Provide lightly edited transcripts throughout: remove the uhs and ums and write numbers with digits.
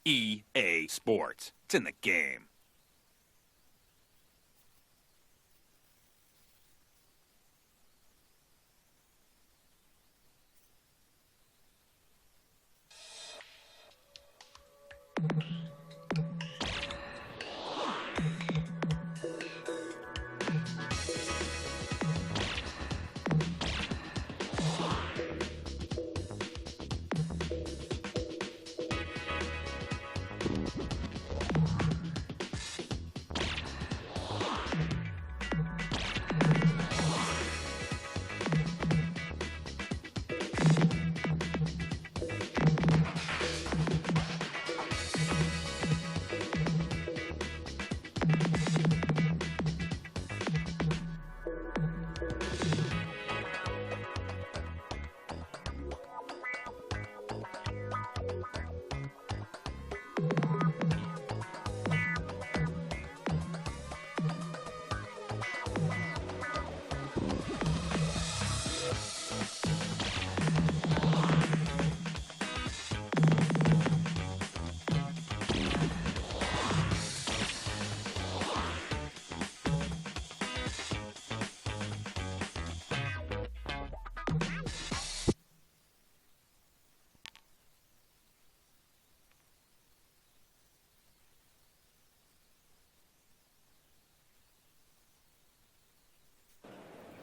EA Sports. It's in the game.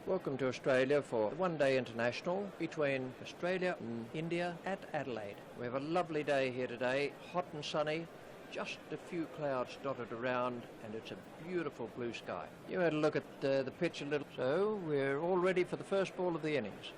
Welcome to Australia for the one-day international between Australia and India at Adelaide. We have a lovely day here today, hot and sunny, just a few clouds dotted around, and it's a beautiful blue sky. You had a look at the pitch a little, so we're all ready for the first ball of the innings.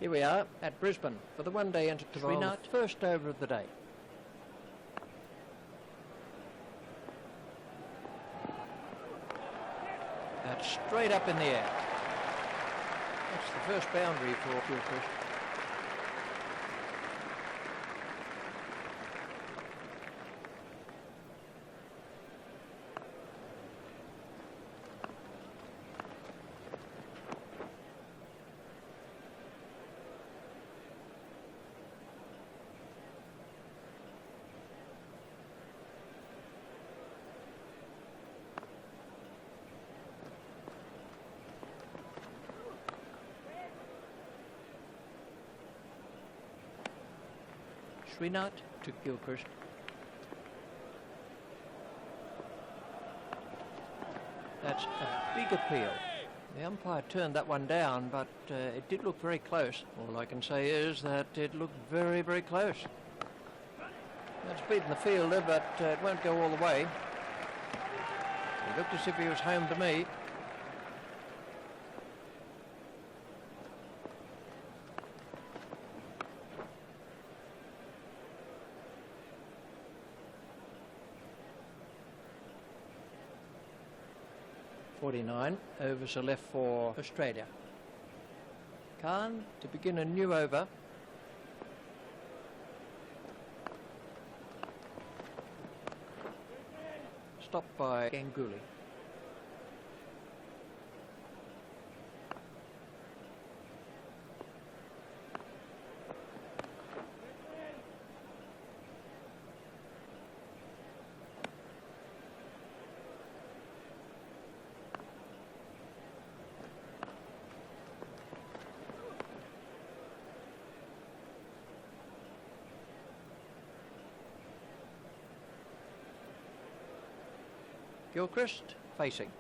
Here we are at Brisbane for the one-day international. Srinath, first over of the day. That's straight up in the air. That's the first boundary for Gilchrist. Srinath to Gilchrist. That's a big appeal. The umpire turned that one down, but it did look very close. All I can say is that it looked very, very close. That's beaten the fielder, but it won't go all the way. He looked as if he was home to me. Overs are left for Australia. Khan to begin a new over. Stopped by Ganguly. Gilchrist facing.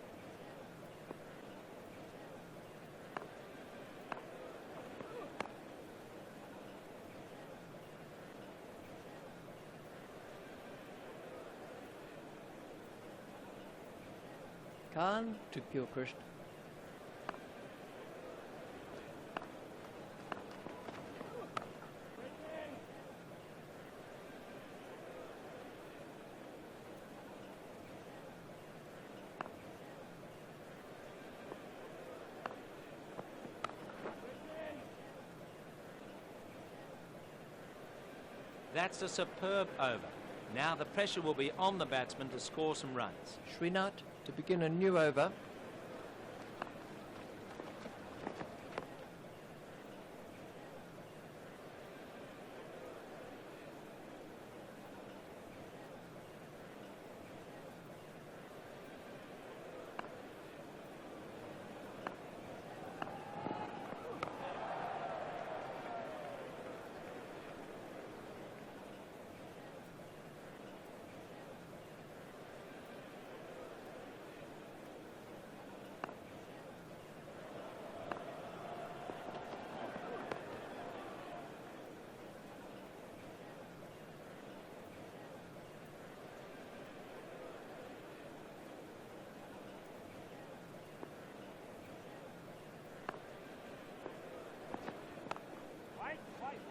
Khan to Gilchrist. That's a superb over. Now the pressure will be on the batsman to score some runs. Srinath to begin a new over.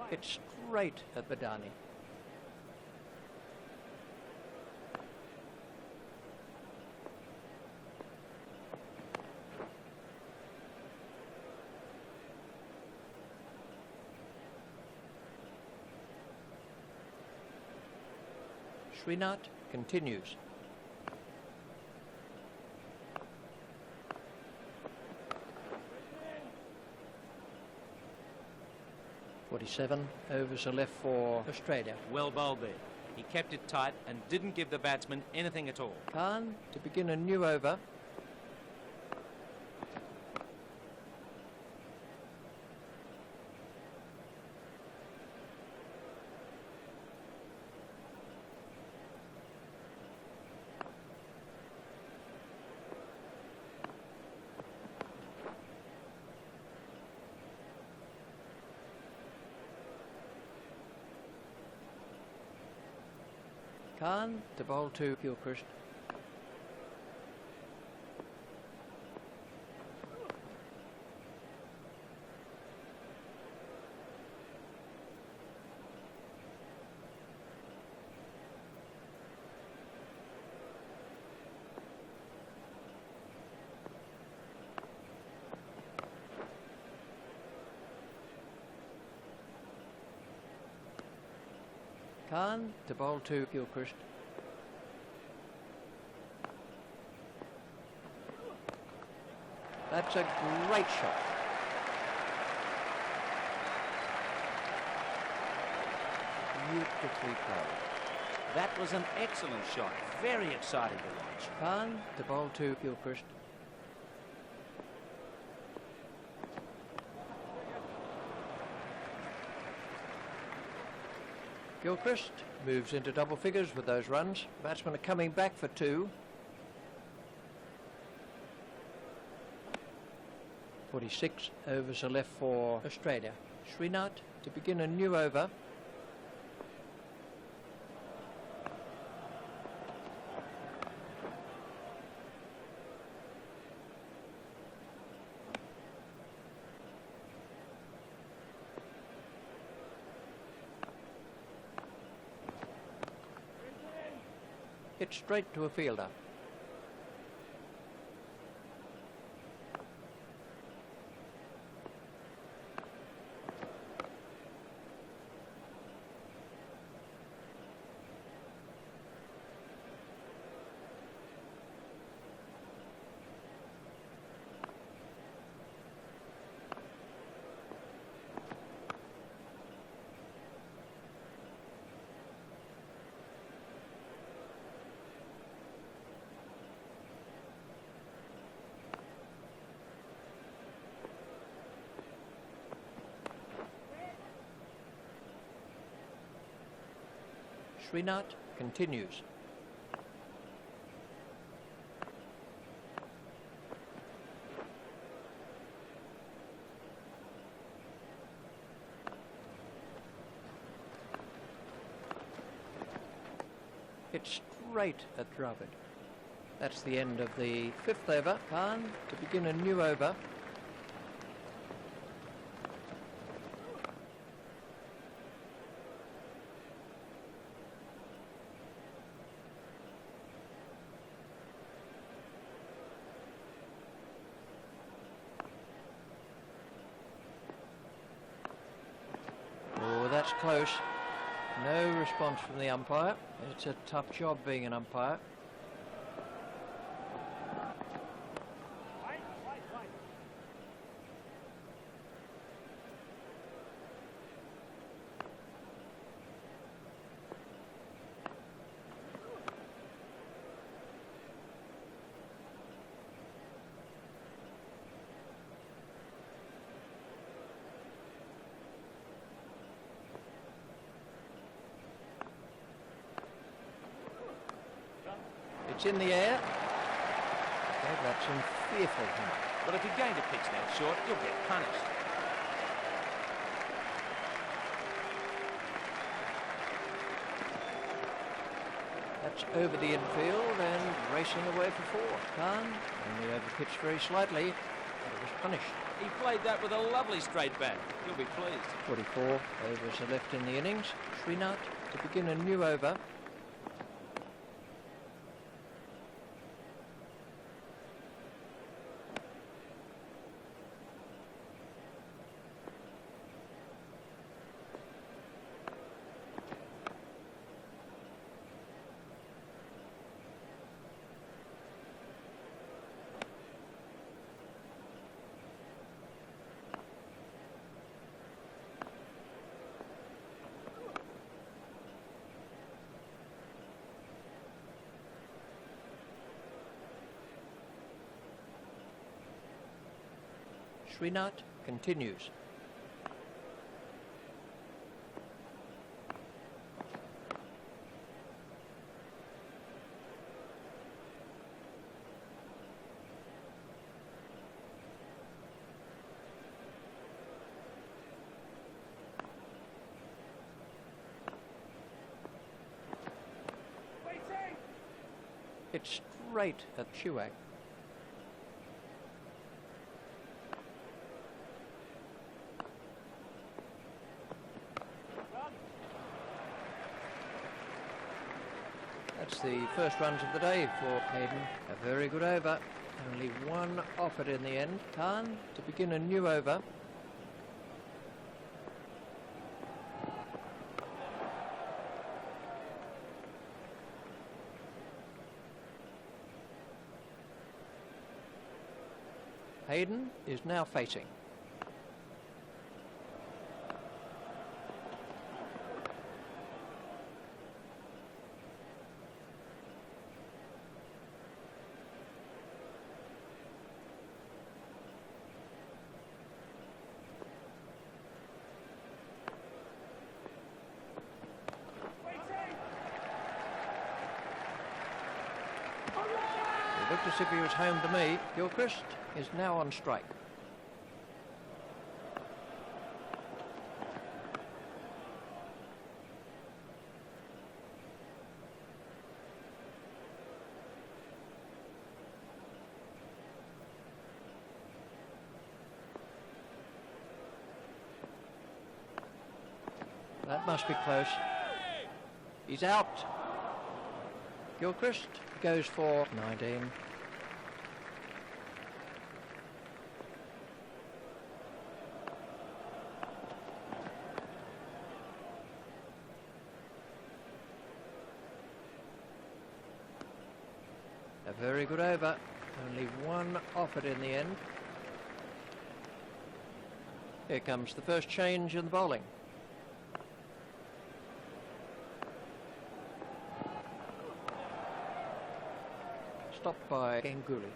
It's straight at Badani. Srinath continues. Overs are left for Australia. Well bowled there. He kept it tight and didn't give the batsman anything at all. Khan to begin a new over. Khan to bowl to Gilchrist. Khan to bowl to Gilchrist. That's a great shot. Beautifully played. That was an excellent shot. Very exciting to watch. Khan to bowl to Gilchrist. Gilchrist moves into double figures with those runs. Batsmen are coming back for two. 46 overs are left for Australia. Srinath to begin a new over. Hit straight to a fielder. Srinath continues. Hit straight at Dravid. That's the end of the 5th over. Khan to begin a new over. That's close. No response from the umpire. It's a tough job being an umpire. It's in the air. They've got some fearful hunt. But if you're going to pitch that short, you'll get punished. That's over the infield and racing away for 4. Khan only overpitched very slightly, but it was punished. He played that with a lovely straight bat. You'll be pleased. 44 overs are left in the innings. Srinath to begin a new over. Srinath continues. It's straight at Sehwag. That's the first runs of the day for Hayden. A very good over. Only one off it in the end. Khan to begin a new over. Hayden is now facing. It looked as if he was home to me. Gilchrist is now on strike. That must be close. He's out. Gilchrist goes for 19. A very good over. Only one offered in the end. Here comes the first change in the bowling. Stopped by Ganguly.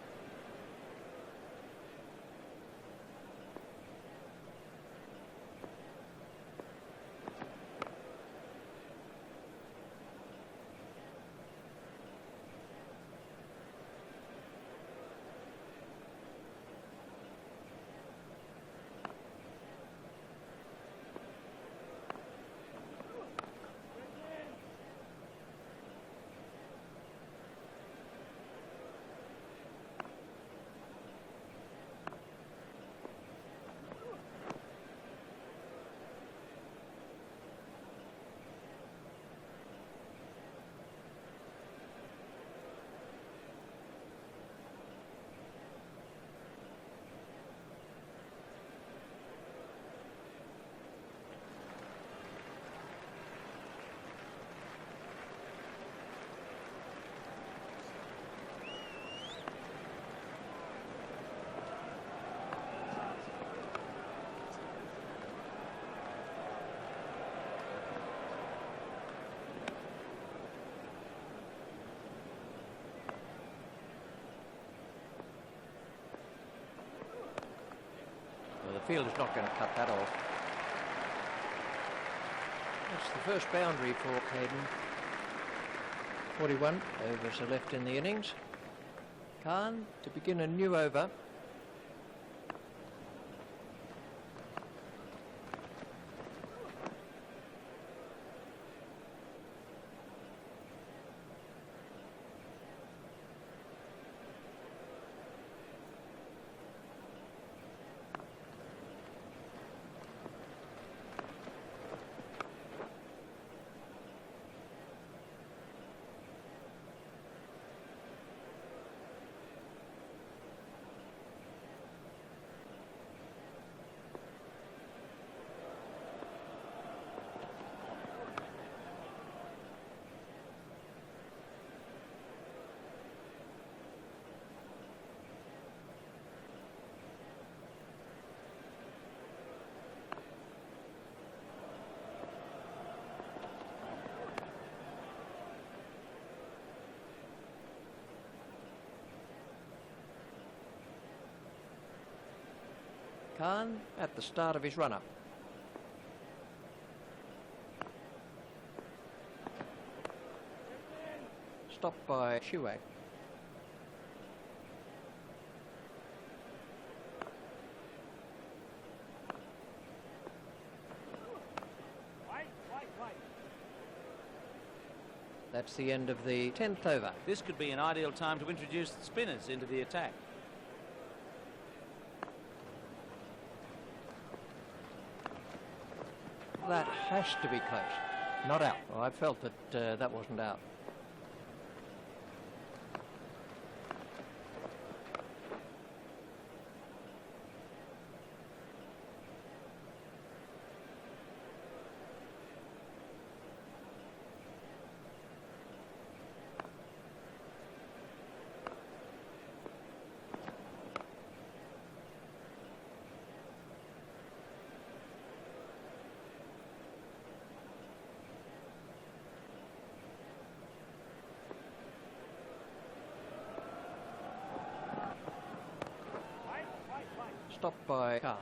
The field is not going to cut that off. That's the first boundary for Hayden. 41 overs are left in the innings. Khan to begin a new over. Khan at the start of his run-up. Stopped by Sehwag. That's the end of the 10th over. This could be an ideal time to introduce the spinners into the attack. That has to be close. Not out. Well, I felt that that wasn't out. Stopped by Khan.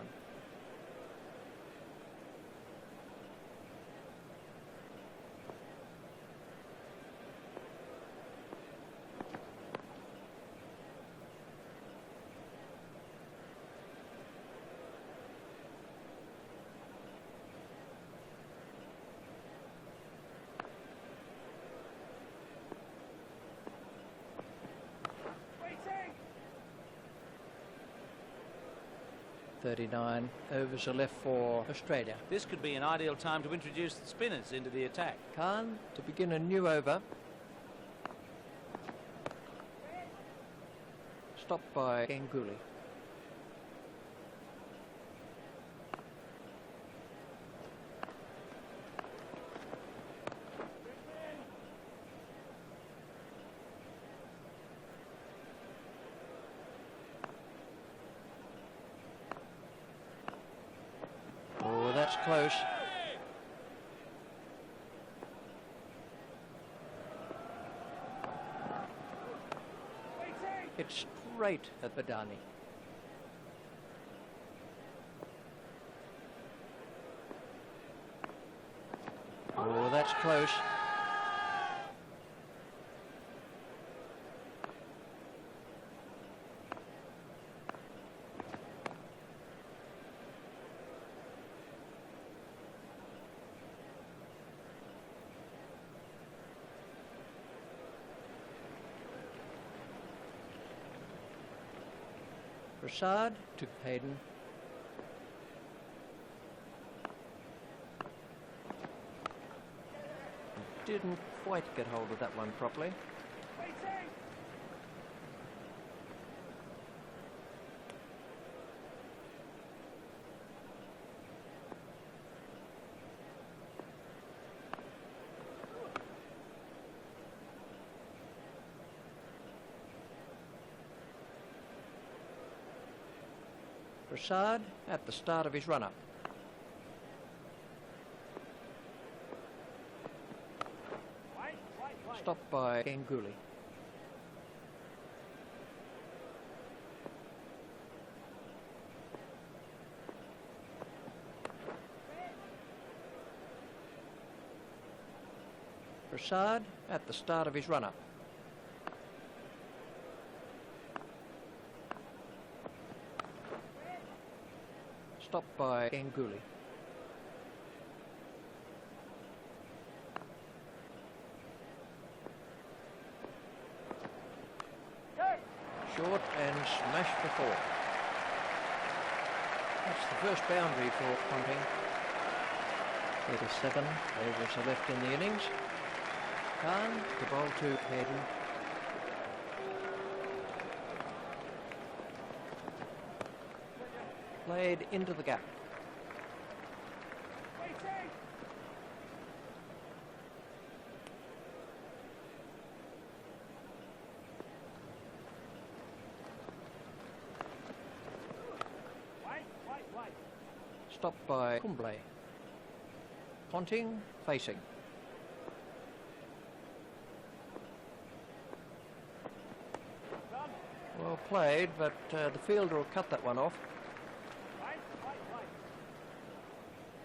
39 overs are left for Australia. This could be an ideal time to introduce the spinners into the attack. Khan to begin a new over. Stopped by Ganguly. Oh, that's close. It's straight at Badani. Oh, that's close. Prasad to Hayden. Didn't quite get hold of that one properly. Prasad at the start of his run-up. Stopped by Ganguly. Prasad at the start of his run-up. Stopped by Ganguly. Short and smash for four. That's the first boundary for Ponting. 37 overs are left in the innings. Khan to bowl to Hayden. Played into the gap. Stopped by Kumble. Ponting facing. Well played, but the fielder will cut that one off.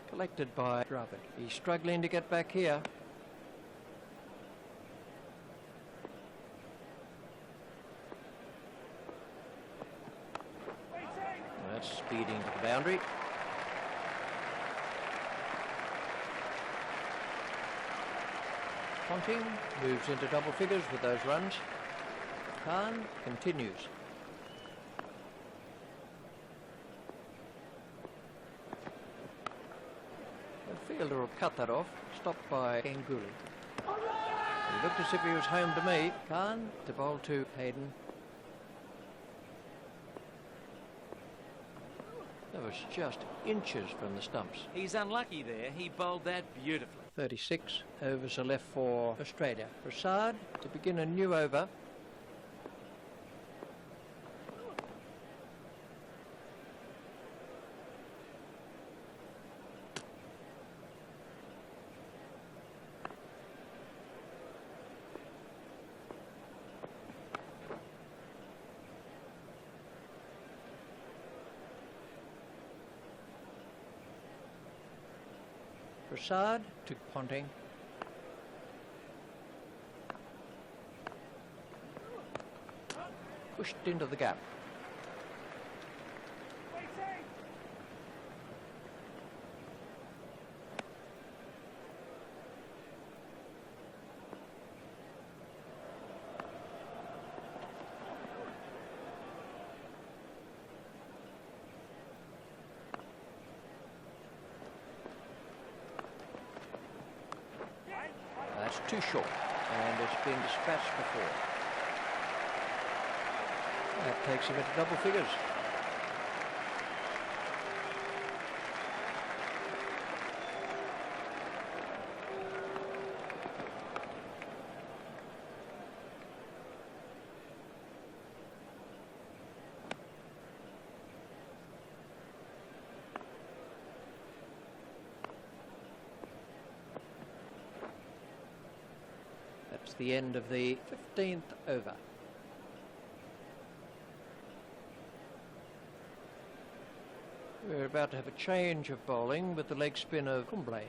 Collected by Dravid. He's struggling to get back here. That's speeding to the boundary. Ponting moves into double figures with those runs. Khan continues. The fielder will cut that off, stopped by Ganguly. He looked as if he was home to me. Khan to bowl to Hayden. That was just inches from the stumps. He's unlucky there. He bowled that beautifully. 36 overs are left for Australia. Prasad to begin a new over. Prasad to Ponting. Pushed into the gap. too short, and it's been dispatched before. That takes him into double figures. That's the end of the 15th over. We're about to have a change of bowling with the leg spin of Kumble.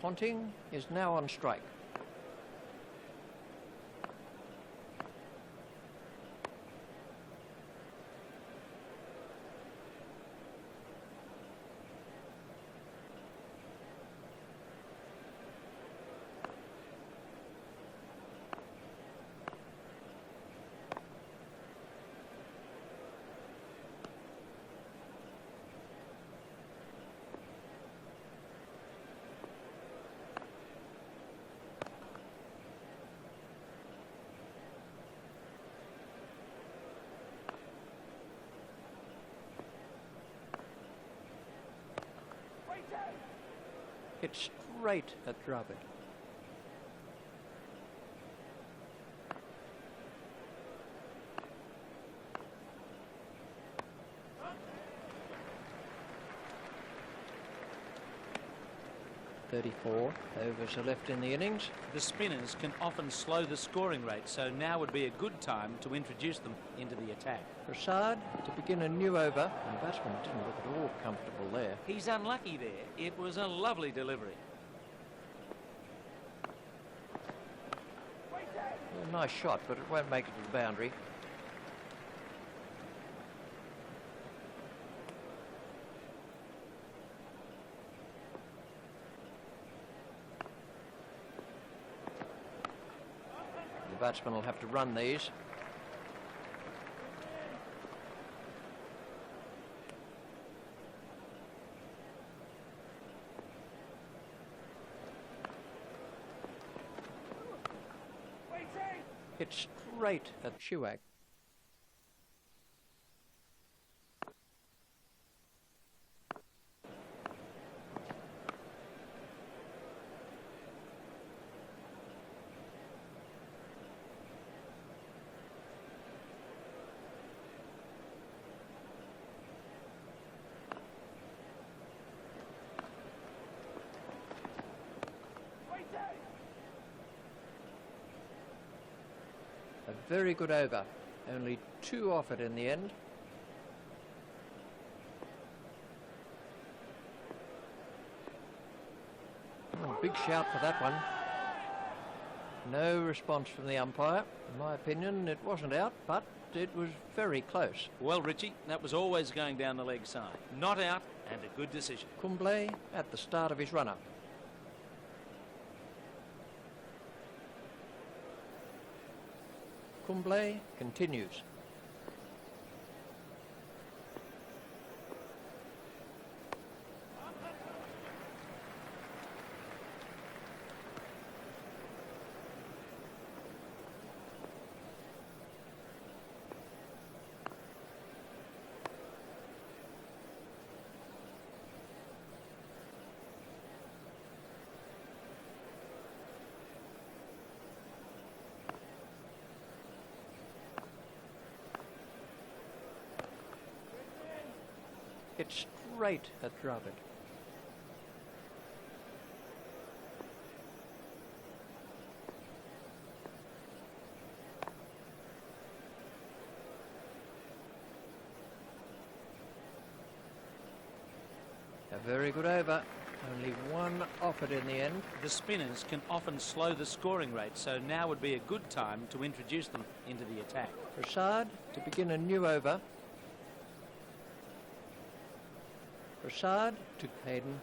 Ponting is now on strike. It's straight at Dravid. .34 overs are left in the innings. The spinners can often slow the scoring rate, so now would be a good time to introduce them into the attack. Prasad to begin a new over. The batsman didn't look at all comfortable there. He's unlucky there. It was a lovely delivery. A nice shot, but it won't make it to the boundary. The batsman will have to run these. It's straight at Sehwag. A very good over. Only 2 off it in the end. Oh, big shout for that one. No response from the umpire. In my opinion, it wasn't out, but it was very close. Well, Richie, that was always going down the leg side. Not out, and a good decision. Kumble at the start of his run-up. Kumble continues. It's straight at Dravid. A very good over. Only 1 off it in the end. The spinners can often slow the scoring rate, so now would be a good time to introduce them into the attack. Prasad to begin a new over. Prasad to Hayden.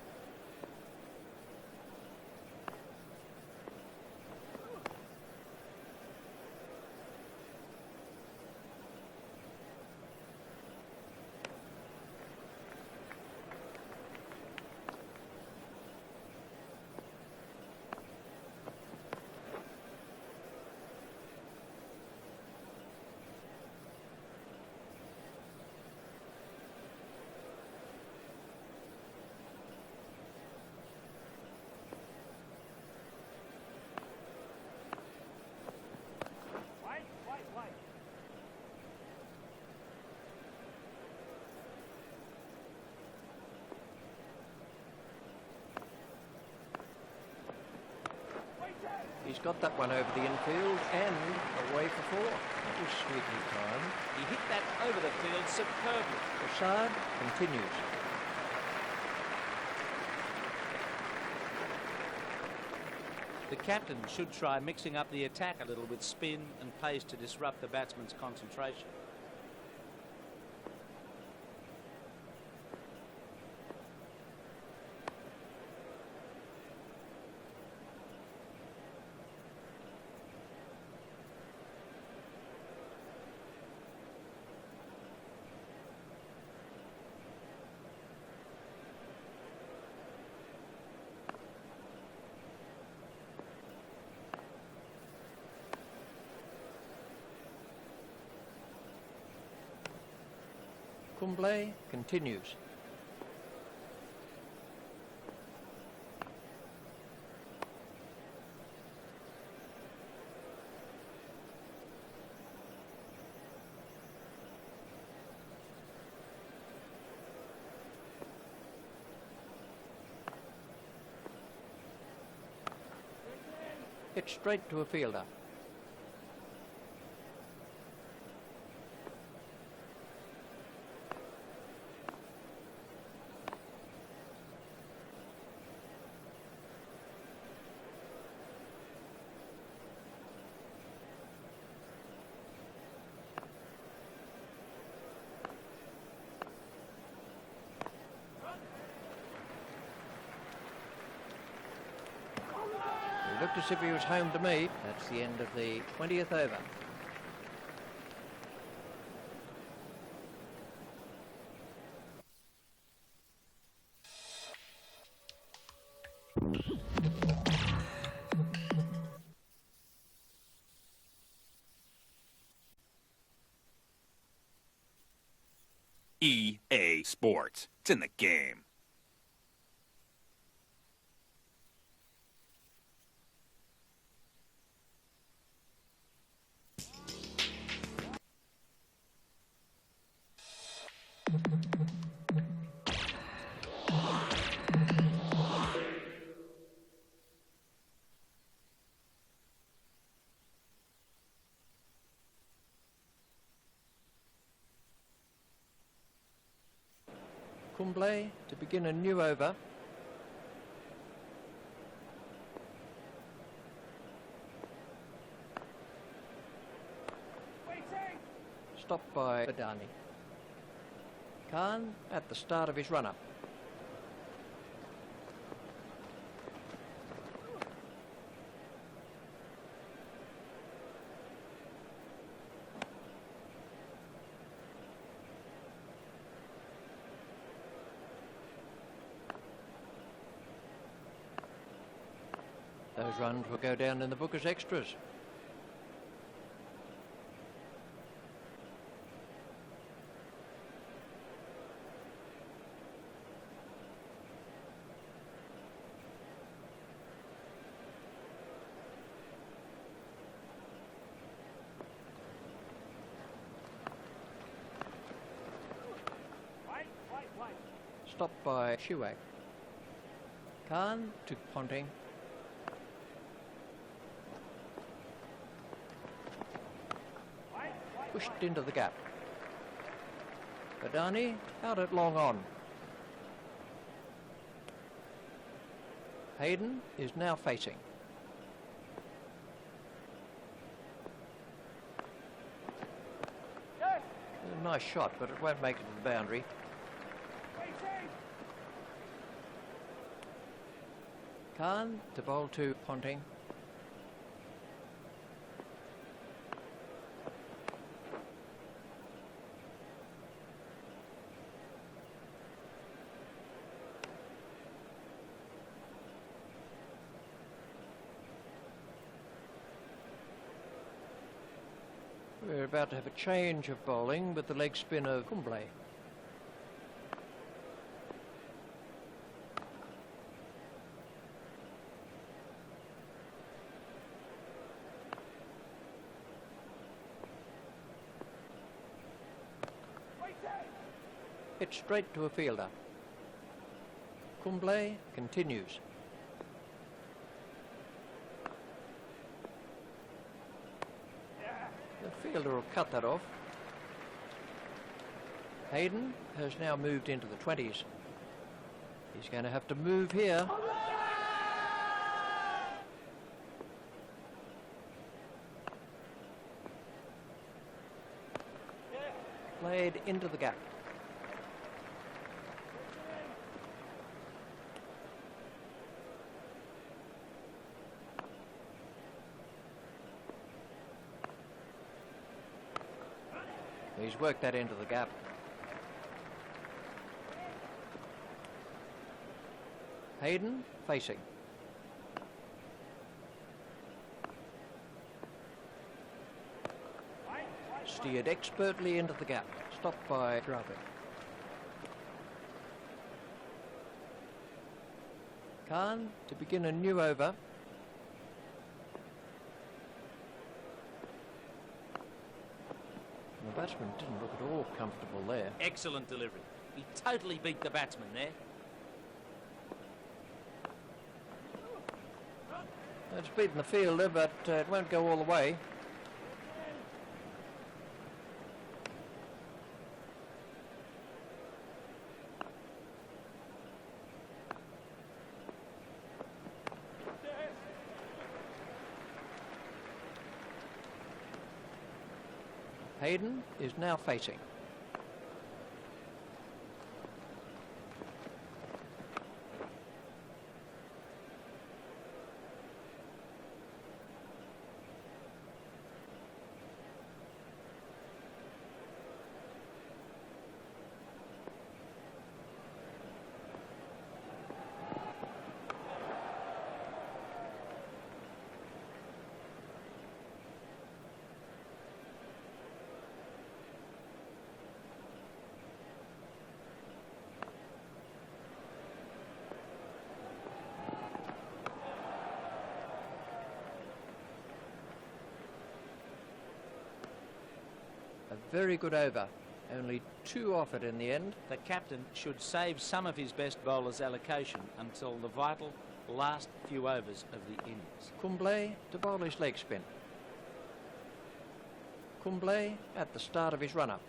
He's got that one over the infield and away for four. That was sweetly timed. He hit that over the field superbly. Prasad continues. The captain should try mixing up the attack a little with spin and pace to disrupt the batsman's concentration. Kumble continues. Hit straight to a fielder. Looked as if he was home to me. That's the end of the 20th over. EA Sports. It's in the game. Kumble to begin a new over. Stopped by Badani. Khan at the start of his run-up. Those runs will go down in the book as extras. Stopped by Sehwag. Khan to Ponting. Pushed into the gap. Badani out at long on. Hayden is now facing. A nice shot, but it won't make it to the boundary. Khan to bowl to Ponting. We're about to have a change of bowling with the leg spin of Kumble. Hit straight to a fielder. Kumble continues. The fielder will cut that off. Hayden has now moved into the 20s. He's going to have to move here. Played into the gap. He's worked that into the gap. Hayden facing. Steered expertly into the gap. Stopped by Dravid. Khan to begin a new over. The batsman didn't look at all comfortable there. Excellent delivery. He totally beat the batsman there. It's beaten the fielder, but it won't go all the way. Hayden is now facing. A very good over. Only 2 off it in the end. The captain should save some of his best bowlers' allocation until the vital last few overs of the innings. Kumble to bowl his leg spin. Kumble at the start of his run-up.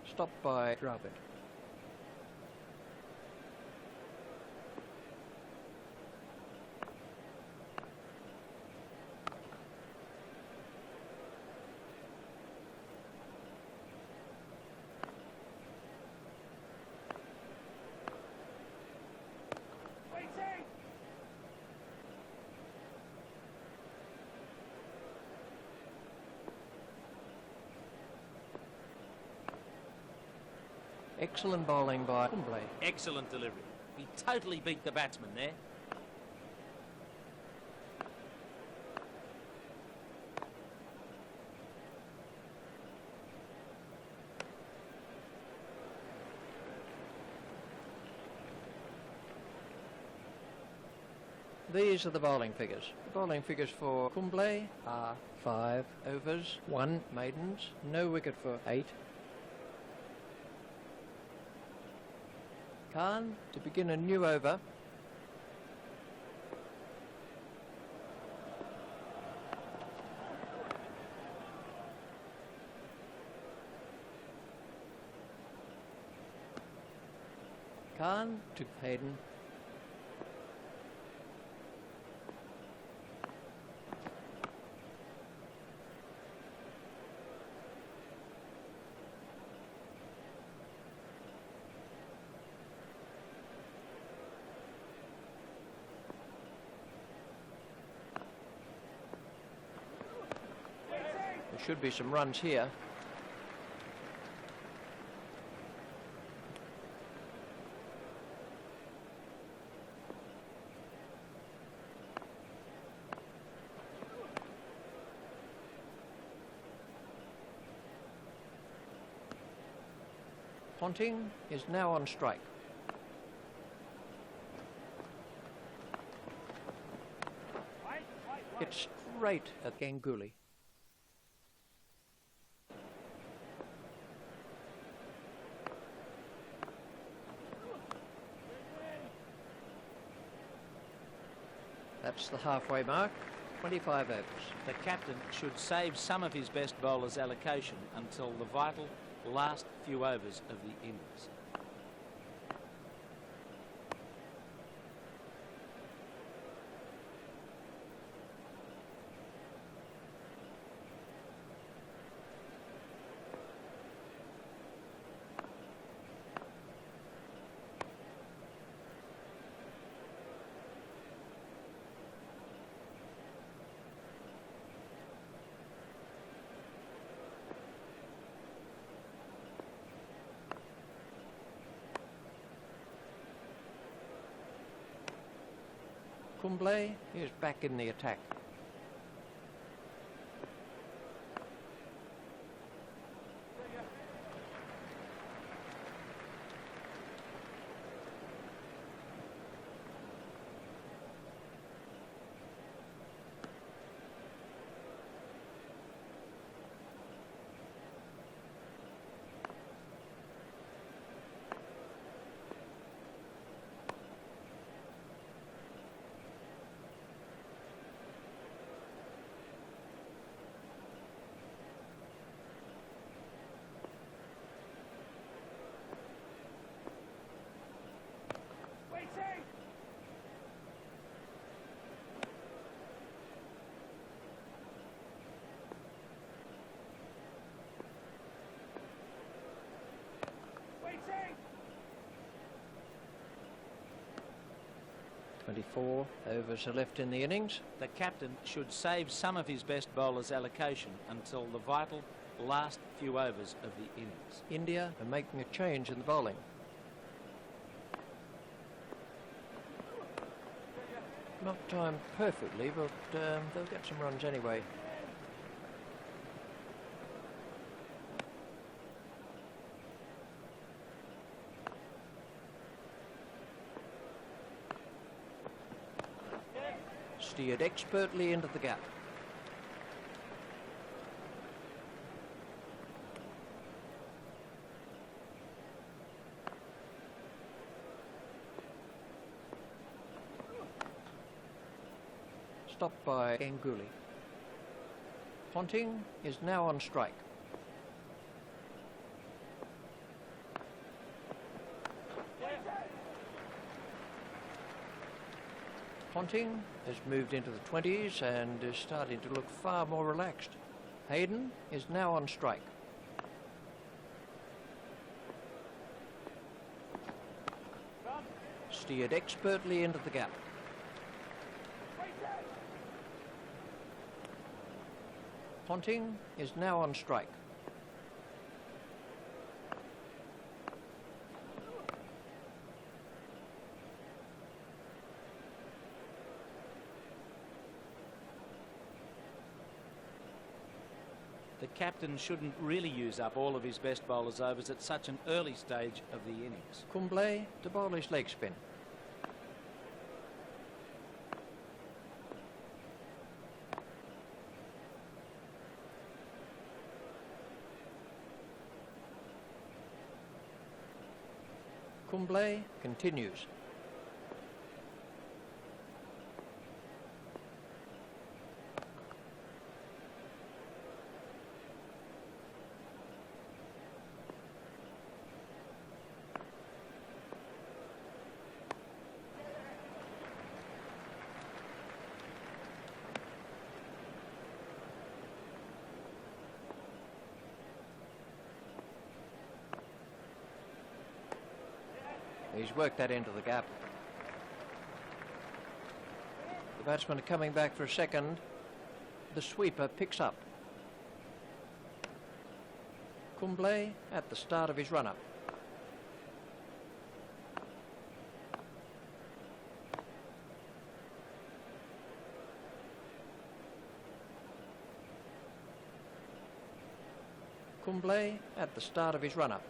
Stopped by Dravid. Excellent bowling by Kumble. Excellent delivery. He totally beat the batsman there. These are the bowling figures. The bowling figures for Kumble are 5 overs, 1 maidens, no wicket for 8. Khan to begin a new over. Khan to Hayden. There should be some runs here. Ponting is now on strike. It's straight at Ganguly. That's the halfway mark, 25 overs. The captain should save some of his best bowlers' allocation until the vital last few overs of the innings. Kumble is back in the attack. Four overs are left in the innings. The captain should save some of his best bowlers' allocation until the vital last few overs of the innings. India are making a change in the bowling. Not timed perfectly, but they'll get some runs anyway. Steered expertly into the gap. Stopped by Ganguly. Ponting is now on strike. Ponting has moved into the 20s and is starting to look far more relaxed. Hayden is now on strike. Steered expertly into the gap. Ponting is now on strike. The captain shouldn't really use up all of his best bowlers' overs at such an early stage of the innings. Kumble to bowl his leg spin. Kumble continues. He's worked that into the gap. The batsmen are coming back for a second. The sweeper picks up. Kumble at the start of his run-up. Kumble at the start of his run-up.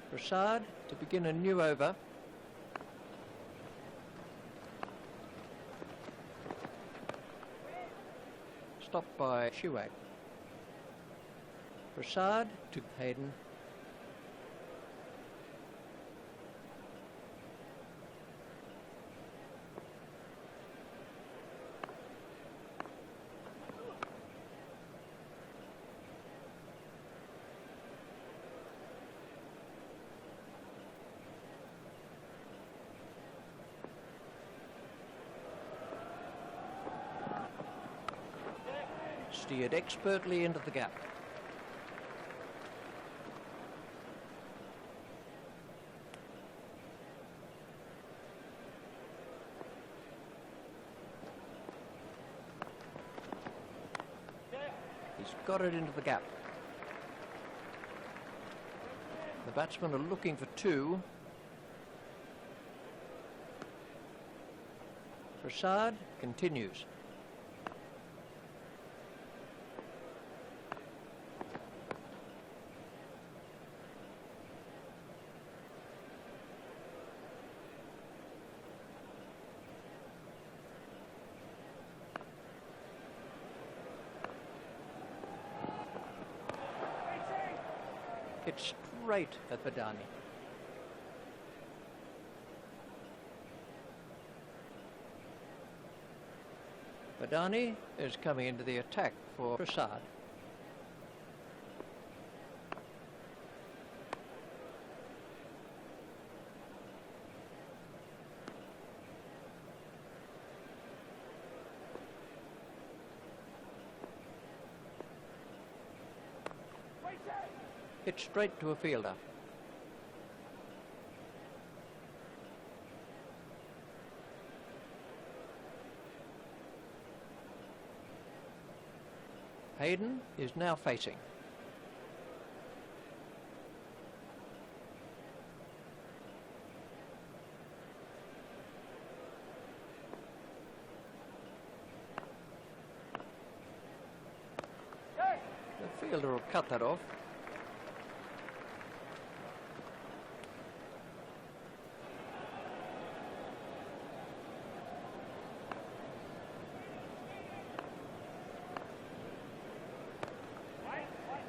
Prasad to begin a new over. Stopped by Sehwag. Prasad to Hayden. Steered expertly into the gap. He's got it into the gap. The batsmen are looking for two. Prasad continues. It's straight at Badani. Badani is coming into the attack for Prasad. Hit straight to a fielder. Hayden is now facing. The fielder will cut that off.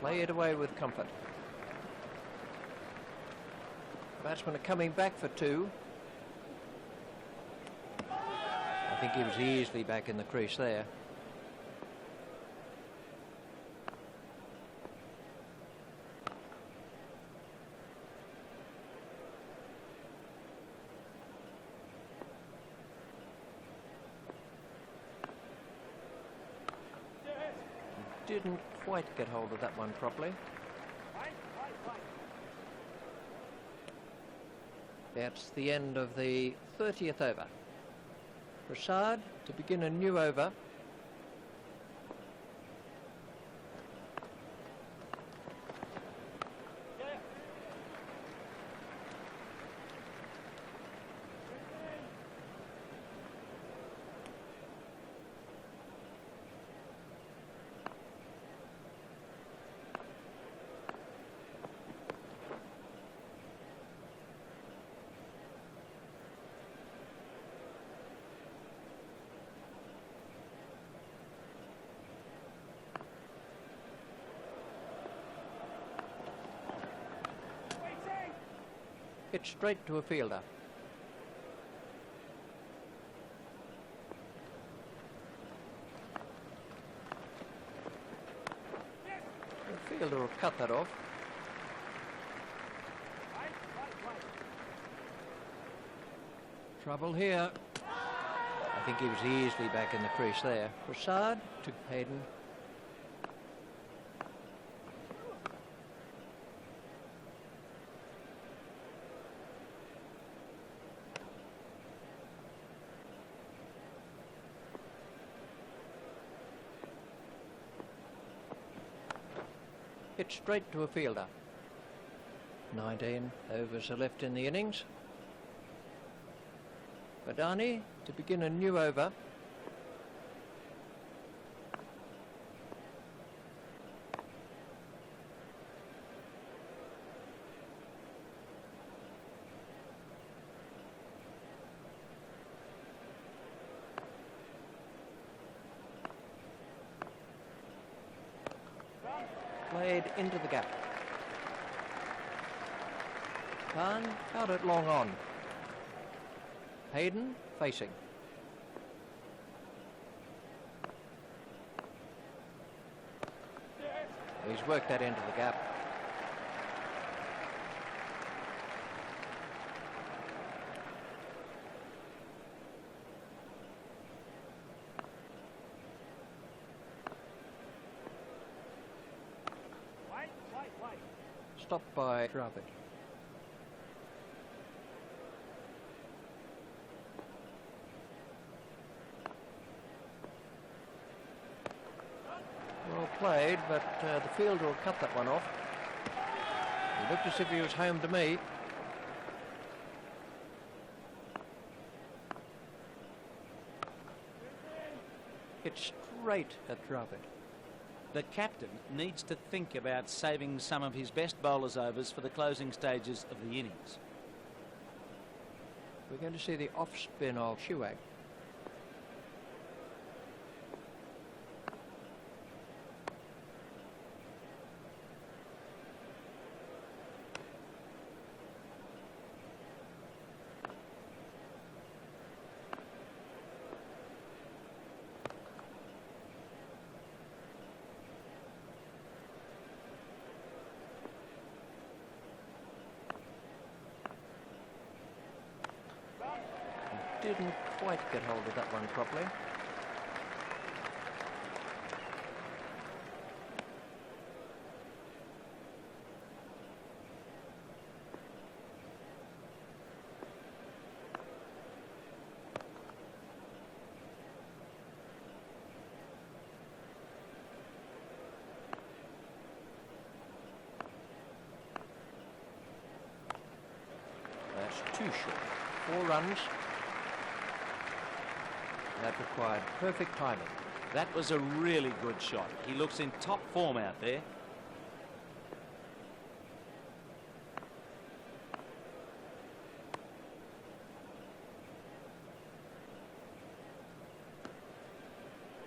Play it away with comfort. Batsmen are coming back for two. I think he was easily back in the crease there. Didn't quite get hold of that one properly. That's the end of the 30th over. Prasad to begin a new over. Hit straight to a fielder. The fielder will cut that off. Trouble here. I think he was easily back in the crease there. Prasad to Hayden. hit straight to a fielder. 19 overs are left in the innings. Badani to begin a new over. Played into the gap. Khan out it long on. Hayden facing. He's worked that into the gap. Stopped by Dravid. Well played, but the fielder will cut that one off. He looked as if he was home to me. Hit straight at Dravid. The captain needs to think about saving some of his best bowlers' overs for the closing stages of the innings. We're going to see the off-spin of Sehwag. Didn't quite get hold of that one properly. That's too short. 4 runs. That required perfect timing. That was a really good shot. He looks in top form out there.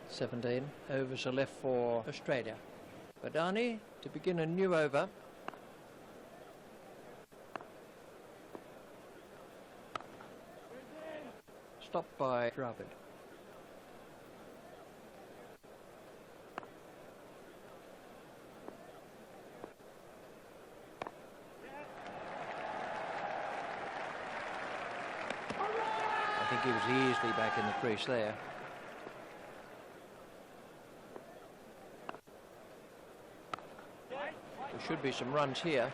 "17 overs are left for Australia. Badani to begin a new over. Stopped by Dravid. I think he was easily back in the crease there. There should be some runs here.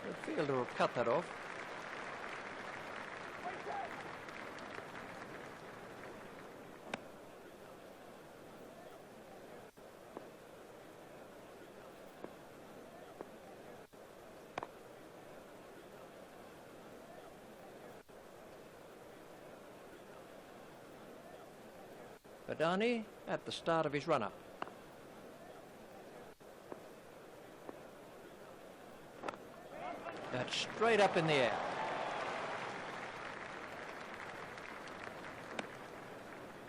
The fielder will cut that off. Badani at the start of his run-up. That's straight up in the air.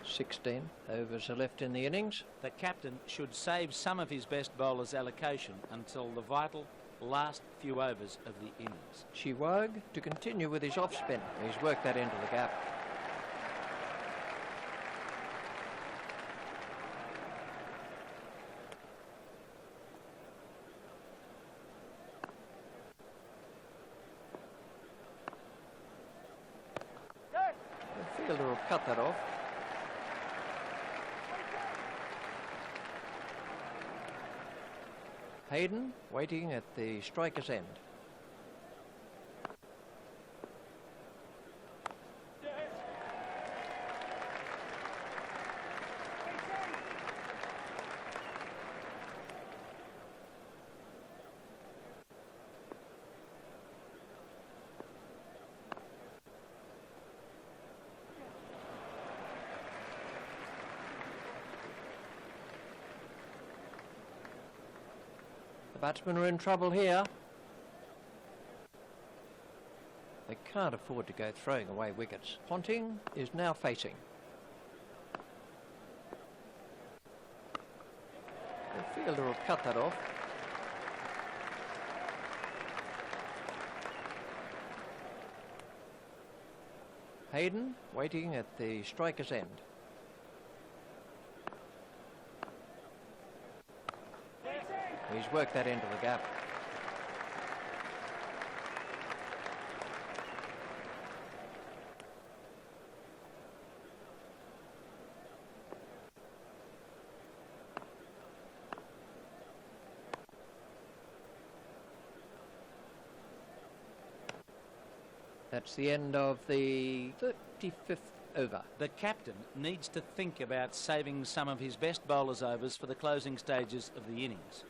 "16 overs are left in the innings. The captain should save some of his best bowlers' allocation until the vital last few overs of the innings. Sehwag to continue with his off-spin. He's worked that into the gap. The fielder will cut that off. Hayden waiting at the striker's end. The batsmen are in trouble here. They can't afford to go throwing away wickets. Ponting is now facing. The fielder will cut that off. Hayden waiting at the striker's end. He's worked that into the gap. That's the end of the 35th over. The captain needs to think about saving some of his best bowlers' overs for the closing stages of the innings.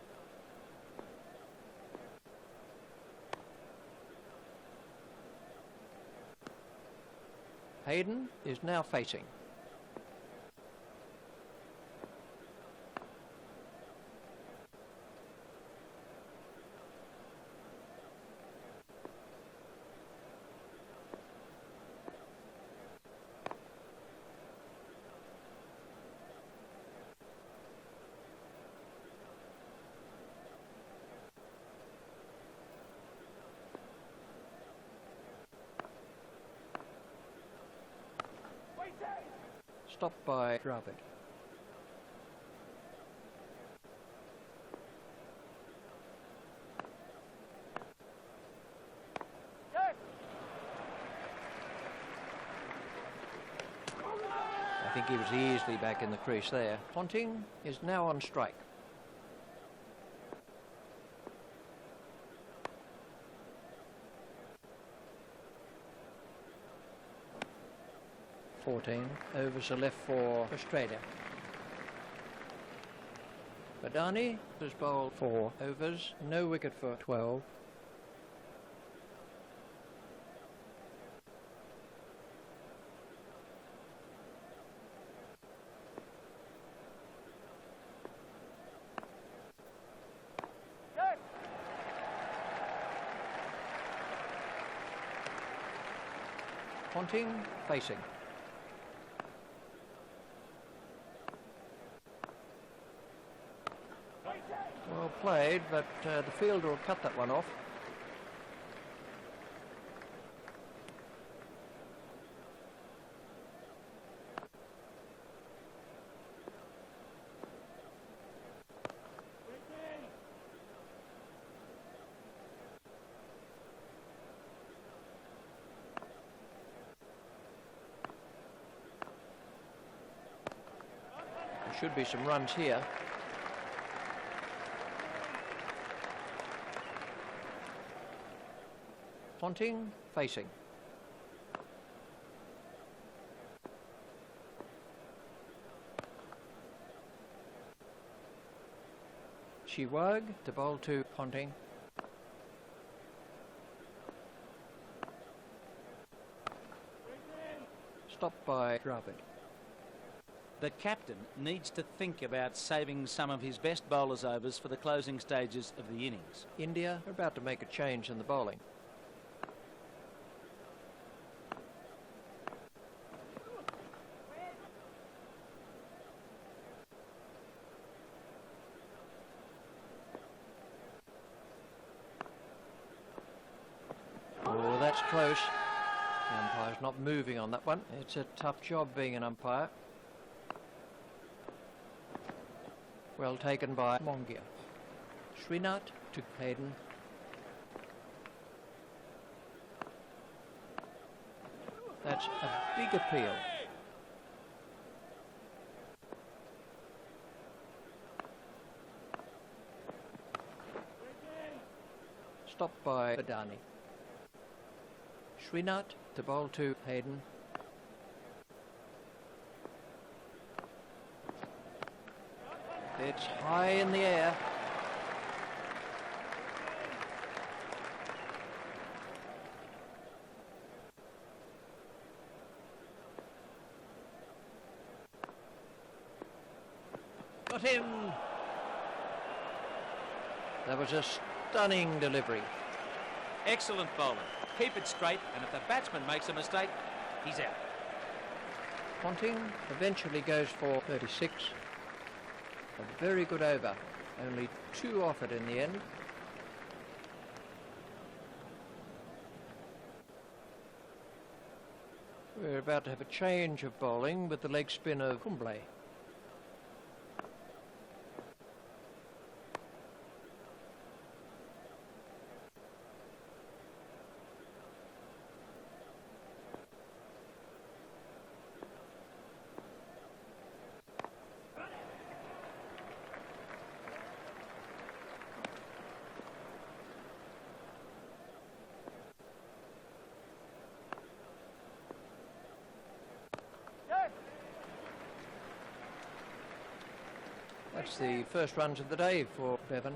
Hayden is now facing. Stopped by Dravid. I think he was easily back in the crease there. Ponting is now on strike. Overs are left for Australia. Badani has bowled 4 overs, no wicket for 12. Ponting facing. Well played, but the fielder will cut that one off. There should be some runs here. Ponting facing. Sehwag to bowl to Ponting. Stopped by Dravid. The captain needs to think about saving some of his best bowlers' overs for the closing stages of the innings. India are about to make a change in the bowling. Oh, that's close. The umpire's not moving on that one. It's a tough job being an umpire. Well taken by Mongia. Srinath to Hayden. That's a big appeal. stopped by Badani. Srinath to bowl to Hayden. It's high in the air. Got him! That was a stunning delivery. Excellent bowling. Keep it straight, and if the batsman makes a mistake, he's out. Ponting eventually goes for 36. A very good over. Only 2 offered in the end. We're about to have a change of bowling with the leg spin of Kumble. That's the first runs of the day for Beaven.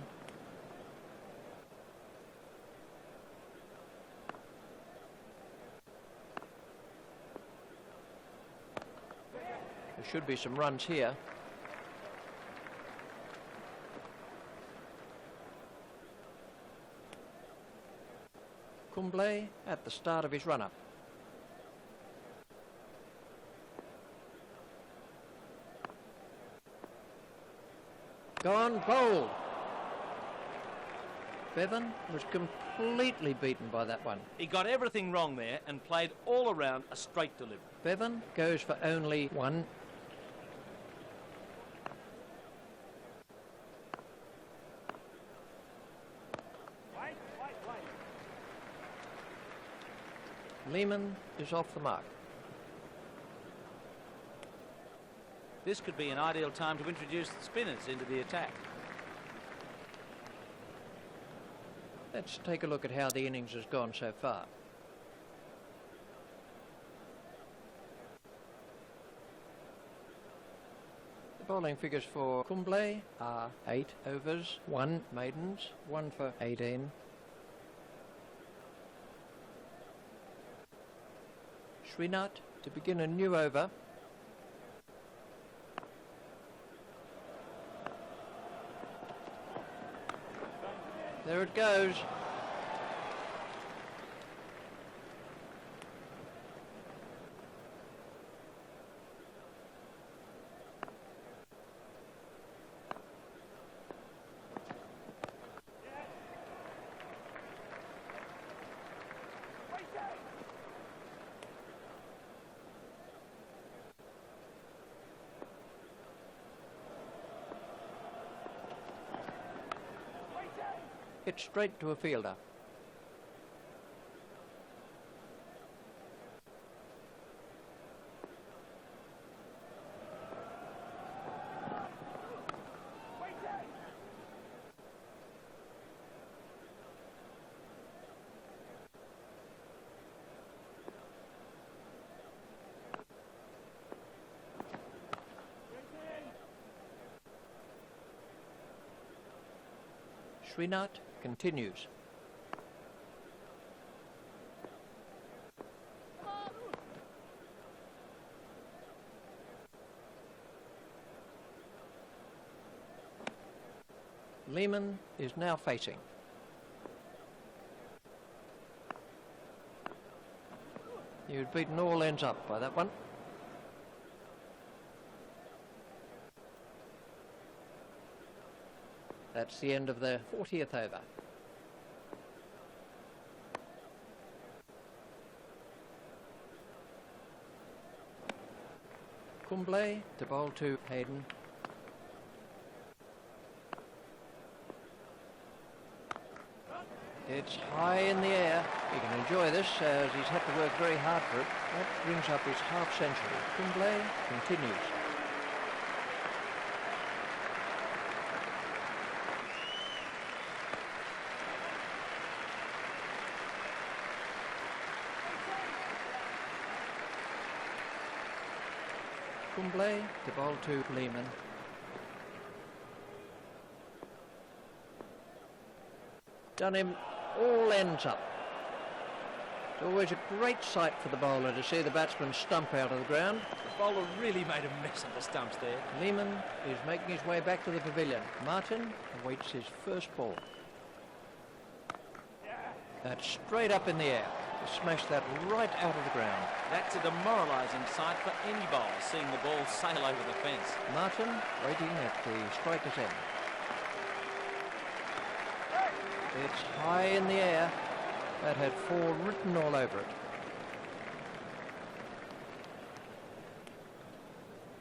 There should be some runs here. Kumble at the start of his run-up. Gone, bowled. Beaven was completely beaten by that one. He got everything wrong there and played all around a straight delivery. Beaven goes for only 1. Lehman is off the mark. This could be an ideal time to introduce the spinners into the attack. Let's take a look at how the innings has gone so far. The bowling figures for Kumble are 8 overs, 1 maidens, 1 for 18. Srinath to begin a new over. There it goes. Hit straight to a fielder. Srinath continues. Lehman is now facing. He was beaten all ends up by that one. That's the end of the 40th over. Kumble to bowl to Hayden. It's high in the air. He can enjoy this as he's had to work very hard for it. That brings up his half century. Kumble continues. Kumble to bowl to Lehman. Done him all ends up. It's always a great sight for the bowler to see the batsman stump out of the ground. The bowler really made a mess of the stumps there. Lehman is making his way back to the pavilion. Martyn awaits his first ball. That's straight up in the air. To smash that right out of the ground. That's a demoralising sight for any bowler, seeing the ball sail over the fence. Martyn waiting at the striker's end. It's high in the air. That had 4 written all over it.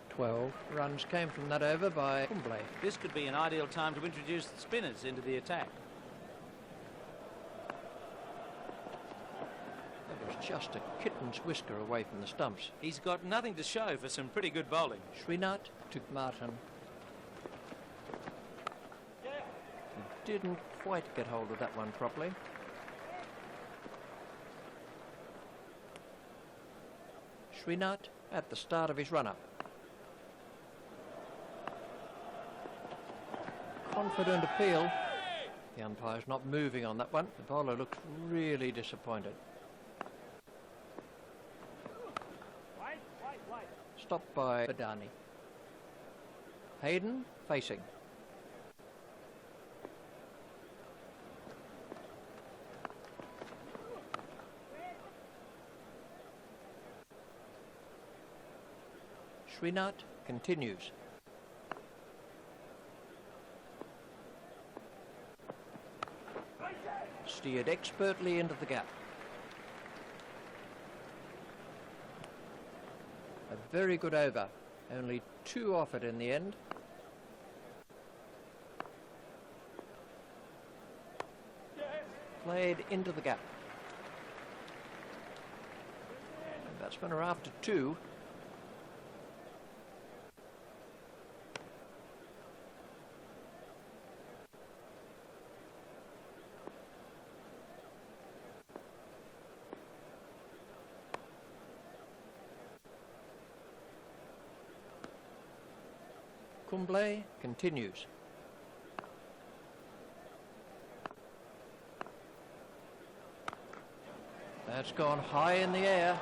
12 runs came from that over by Kumble. This could be an ideal time to introduce the spinners into the attack. That was just a kitten's whisker away from the stumps. He's got nothing to show for some pretty good bowling. Srinath to Martyn. He didn't quite get hold of that one properly. Srinath at the start of his run-up. Confident appeal. The umpire's not moving on that one. The bowler looks really disappointed. Stopped by Badani. Hayden facing. Srinath continues. Steered expertly into the gap. A very good over. Only 2 off it in the end. Played into the gap. The batsmen are after 2. Kumble continues. That's gone high in the air.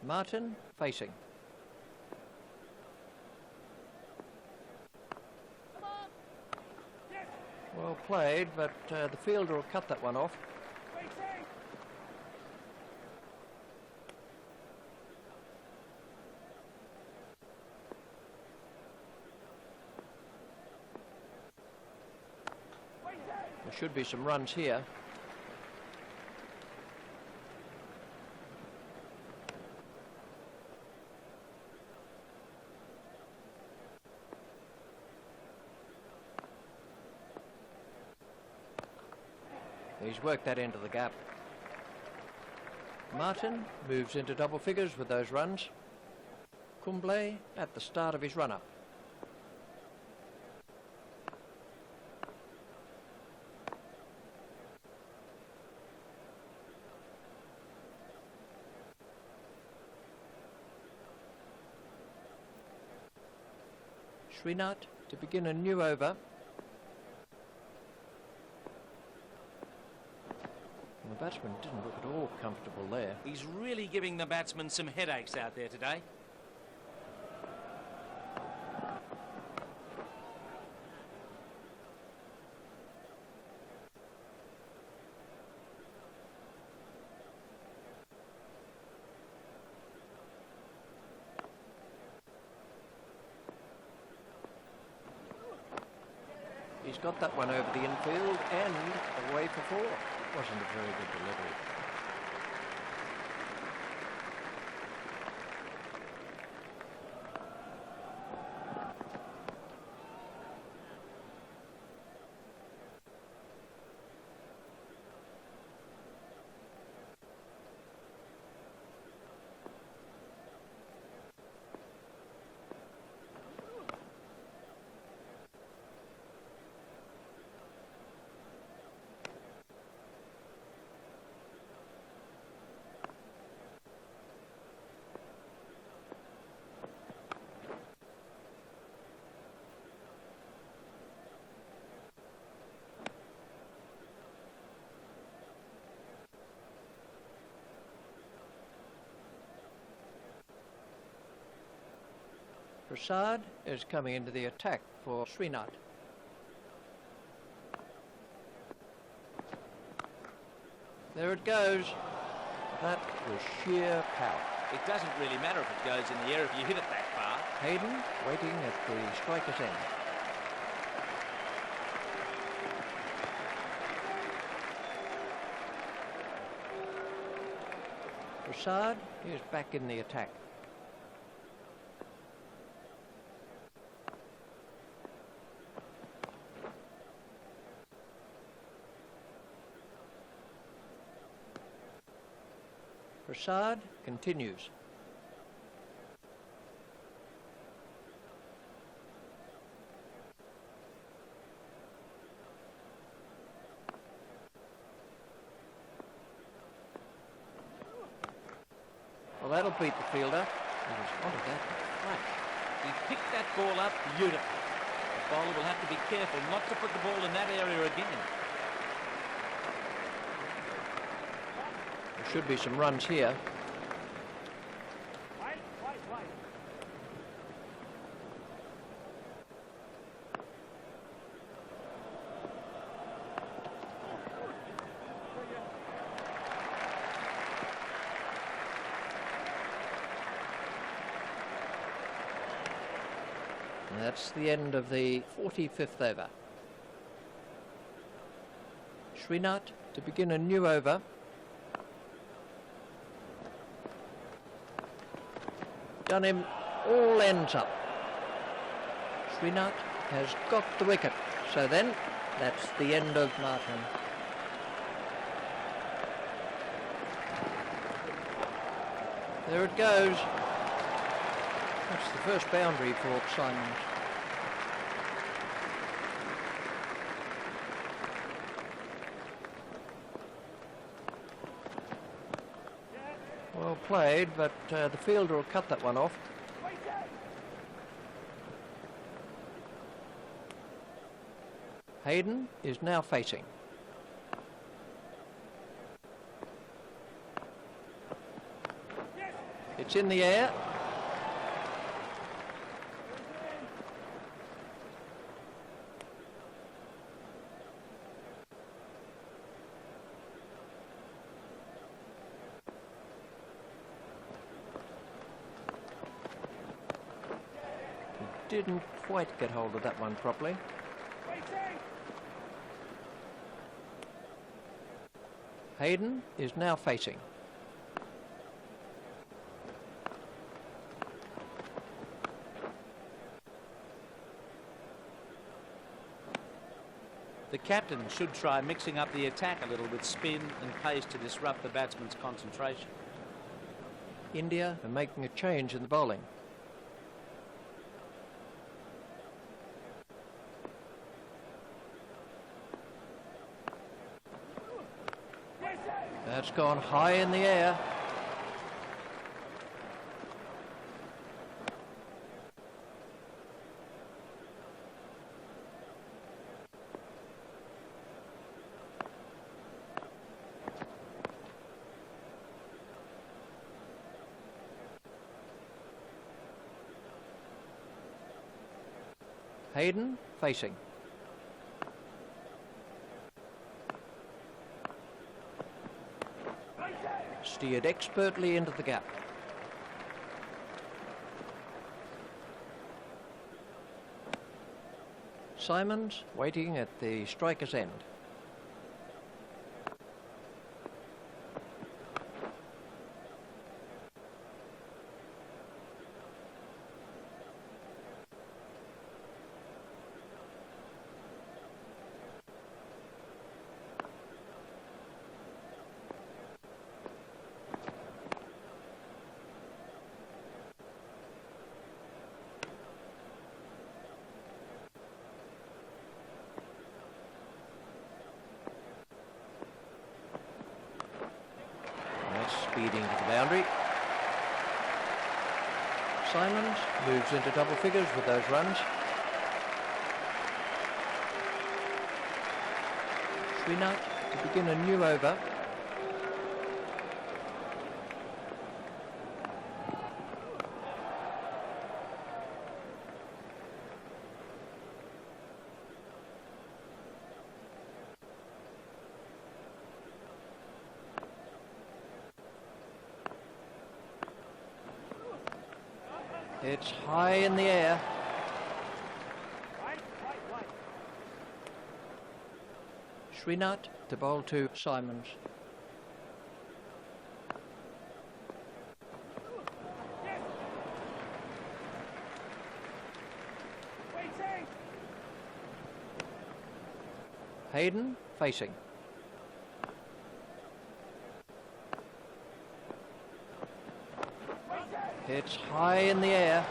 Martyn facing. Well played, but the fielder will cut that one off. There should be some runs here. He's worked that into the gap. Martyn moves into double figures with those runs. Kumble at the start of his run-up. Srinath to begin a new over. The batsman didn't look at all comfortable there. He's really giving the batsman some headaches out there today. He's got that one over the infield and away for 4. Wasn't a very good delivery. Prasad is coming into the attack for Srinath. There it goes. That was sheer power. It doesn't really matter if it goes in the air if you hit it that far. Hayden waiting at the striker's end. Prasad is back in the attack. Prasad continues. Well, that'll beat the fielder. He was onto that flash. He picked that ball up beautifully. The bowler will have to be careful not to put the ball in that area again. There should be some runs here. And that's the end of the 45th over. Srinath to begin a new over. Done him all ends up. Srinath has got the wicket. So then, that's the end of Martyn. There it goes. That's the first boundary for Symonds. Well played, but the fielder will cut that one off. Hayden is now facing. It's in the air. Didn't quite get hold of that one properly. Hayden is now facing. The captain should try mixing up the attack a little with spin and pace to disrupt the batsman's concentration. India are making a change in the bowling. That's gone high in the air. Hayden facing. Steered expertly into the gap. Symonds waiting at the striker's end. Speeding to the boundary. Symonds moves into double figures with those runs. Srinath to begin a new over. It's high in the air. Srinath to bowl to Symonds. Hayden facing. It's high in the air.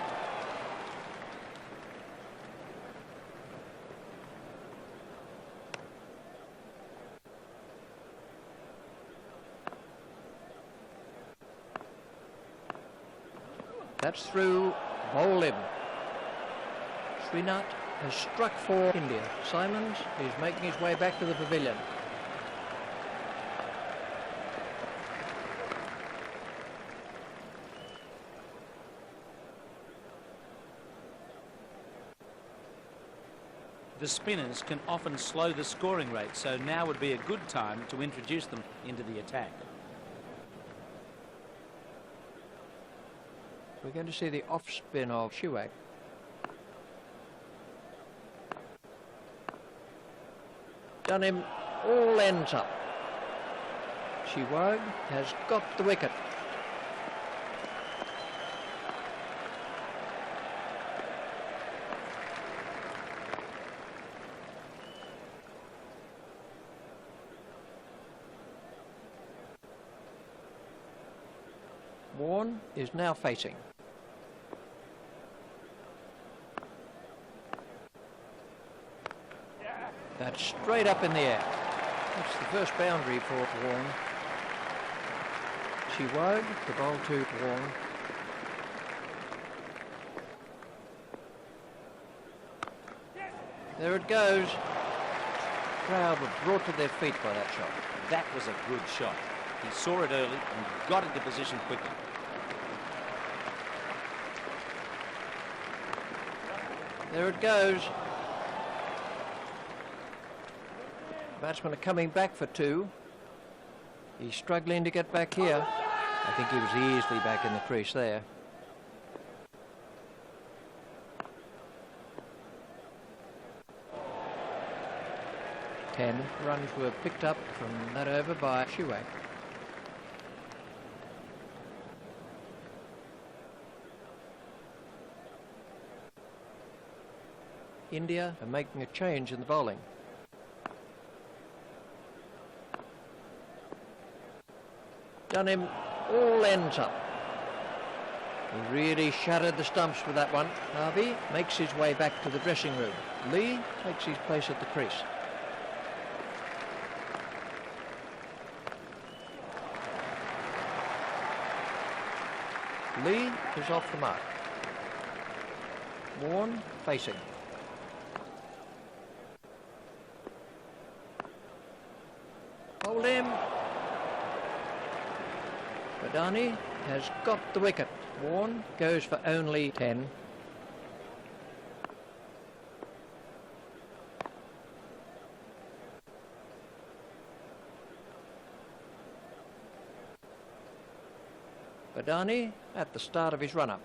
That's through. Bowl him. Srinath has struck for India. Symonds is making his way back to the pavilion. The spinners can often slow the scoring rate, so now would be a good time to introduce them into the attack. We're going to see the off spin of Sehwag. Done him all ends up. Sehwag has got the wicket. Warne is now facing. That's straight up in the air. That's the first boundary for Warne. Sehwag to bowl to Warne. There it goes. Crowd were brought to their feet by that shot. That was a good shot. He saw it early and got into position quickly. There it goes. Batsmen are coming back for two. He's struggling to get back here. I think he was easily back in the crease there. Ten runs were picked up from that over by Sehwag. India are making a change in the bowling. Done him all ends up. He really shattered the stumps with that one. Harvey makes his way back to the dressing room. Lee takes his place at the crease. Lee is off the mark. Warne facing. Hold him. Badani has got the wicket. Warne goes for only 10. Badani at the start of his run-up.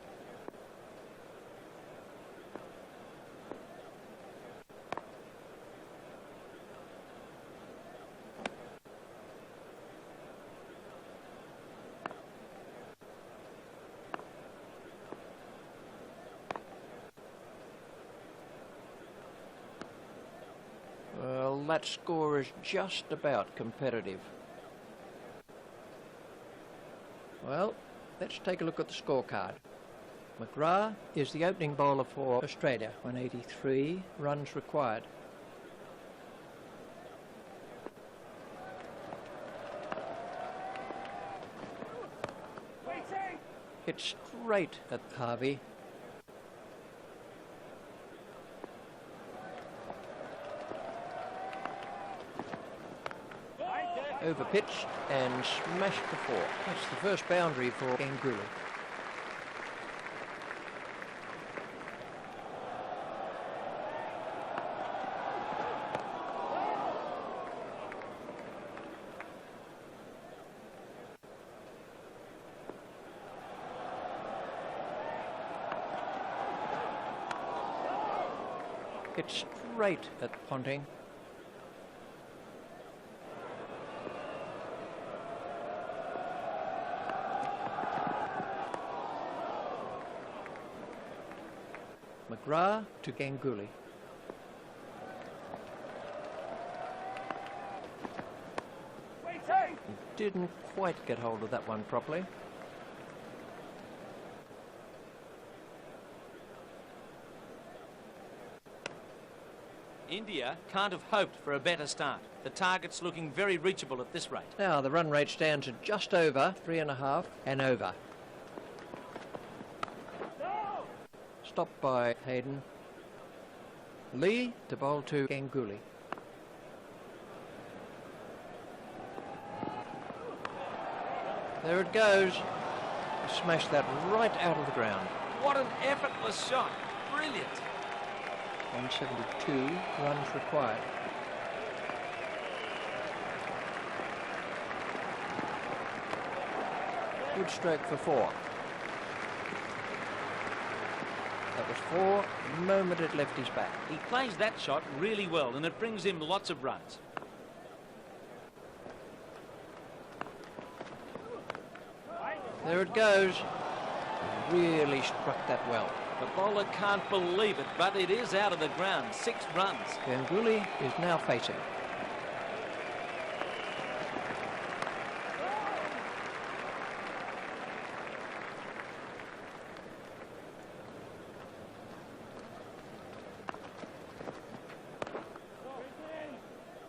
Well, that score is just about competitive. Well, let's take a look at the scorecard. Mcgrath is the opening bowler for Australia, 183 runs required. Hit straight at Harvey. Overpitched and smashed the four. That's the first boundary for Ganguly. Hit straight at Ponting. Mcgrath to Ganguly. Didn't quite get hold of that one properly. India can't have hoped for a better start. The target's looking very reachable at this rate. Now the run rate stands at just over 3.5 and over. Stopped by Hayden. Lee to bowl to Ganguly. There it goes. Smashed that right out of the ground. What an effortless shot. Brilliant. 172 runs required. Good stroke for 4. That was 4. The moment it left his back. He plays that shot really well and it brings him lots of runs. There it goes. Really struck that well. The bowler can't believe it, but it is out of the ground. 6 runs. Ganguly is now facing.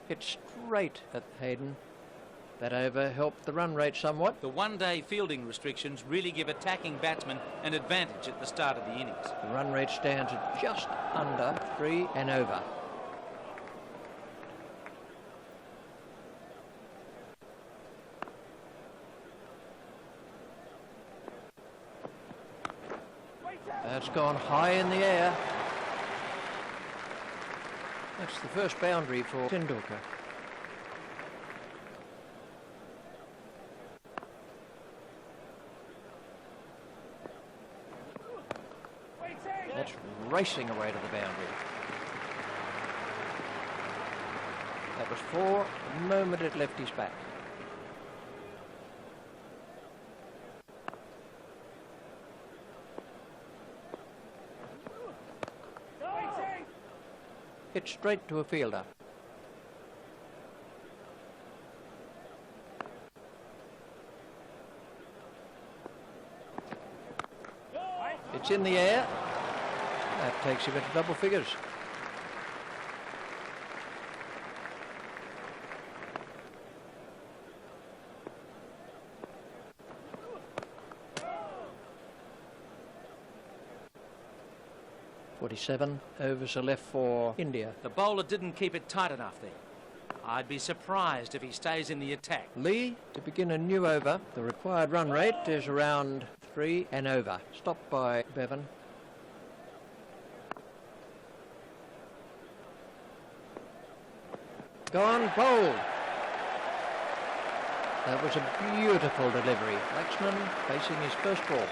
Hit straight at Hayden. That over helped the run rate somewhat. The one-day fielding restrictions really give attacking batsmen an advantage at the start of the innings. The run rate stands at just under 3 and over. That's gone high in the air. That's the first boundary for Tendulkar. That's racing away to the boundary. That was 4. The moment it left his back. Hit straight to a fielder. It's in the air. That takes him into double figures. .47 overs are left for India. The bowler didn't keep it tight enough there. I'd be surprised if he stays in the attack. Lee to begin a new over. The required run rate is around 3 and over. Stopped by Beaven. Gone bold. That was a beautiful delivery. Laxman facing his first ball.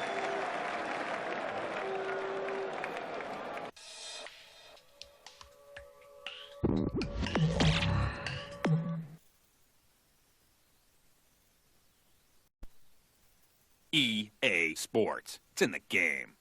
EA Sports. It's in the game.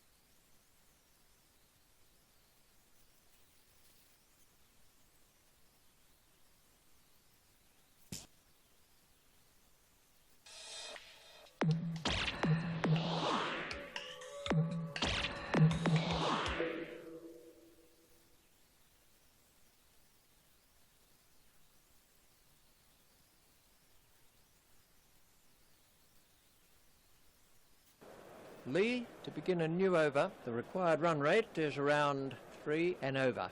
Lee to begin a new over. The required run rate is around 3 and over.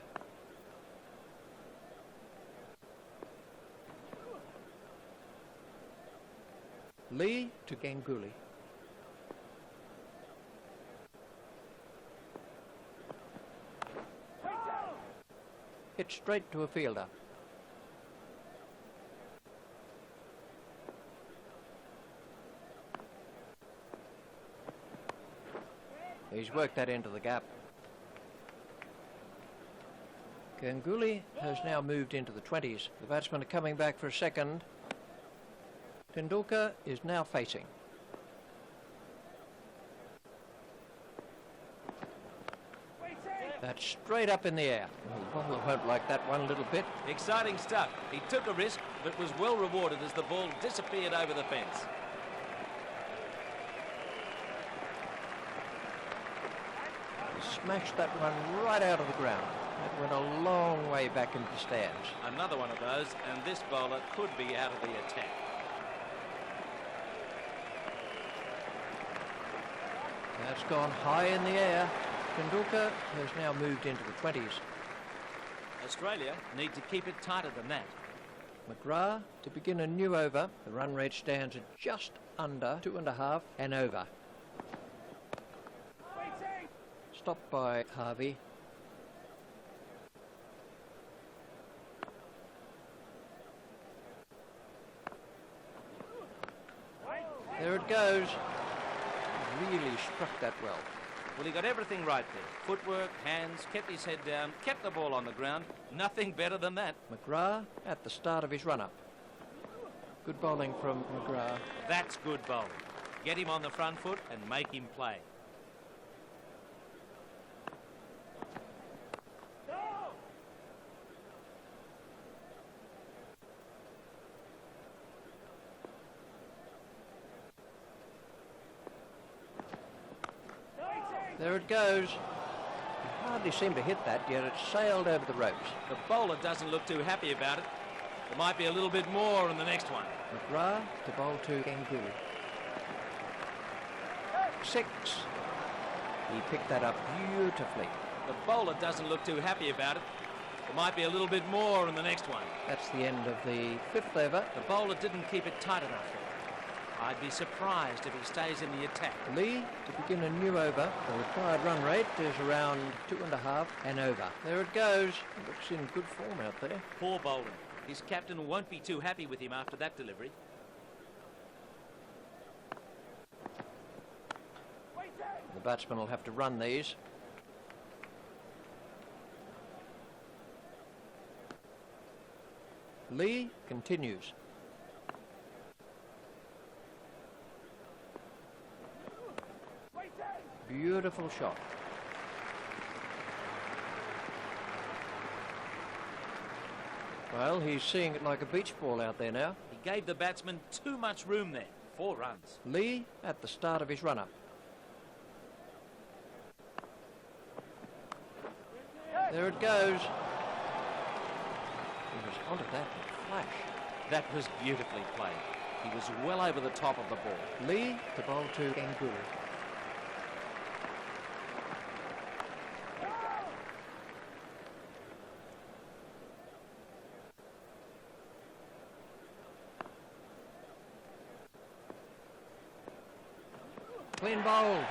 Lee to Ganguly. Hit straight to a fielder. He's worked that into the gap. Ganguly has now moved into the 20s. The batsmen are coming back for a second. Tendulkar is now facing. That's straight up in the air. The bowler won't like that one little bit. Exciting stuff. He took a risk, but was well rewarded as the ball disappeared over the fence. Smashed that one right out of the ground. That went a long way back into the stands. Another one of those, and this bowler could be out of the attack. That's gone high in the air. Tendulkar has now moved into the 20s. Australia need to keep it tighter than that. Mcgrath to begin a new over. The run rate stands at just under 2.5 and over. Stopped by Harvey. There it goes. Really struck that well. Well, he got everything right there. Footwork, hands, kept his head down, kept the ball on the ground. Nothing better than that. Mcgrath at the start of his run-up. Good bowling from Mcgrath. That's good bowling. Get him on the front foot and make him play. There it goes. He hardly seemed to hit that, yet it sailed over the ropes. The bowler doesn't look too happy about it. There might be a little bit more in the next one. Mcgrath to bowl to Ganguly. 6. He picked that up beautifully. The bowler doesn't look too happy about it. There might be a little bit more in the next one. That's the end of the 5th over. The bowler didn't keep it tight enough. I'd be surprised if he stays in the attack. Lee to begin a new over. The required run rate is around 2.5 and over. There it goes. Looks in good form out there. Poor bowling. His captain won't be too happy with him after that delivery. The batsman will have to run these. Lee continues. Beautiful shot. Well, he's seeing it like a beach ball out there now. He gave the batsman too much room there. 4 runs. Lee at the start of his run-up. There it goes. He was onto that in a flash. That was beautifully played. He was well over the top of the ball. Lee to bowl to Ganguly. Clean bowled.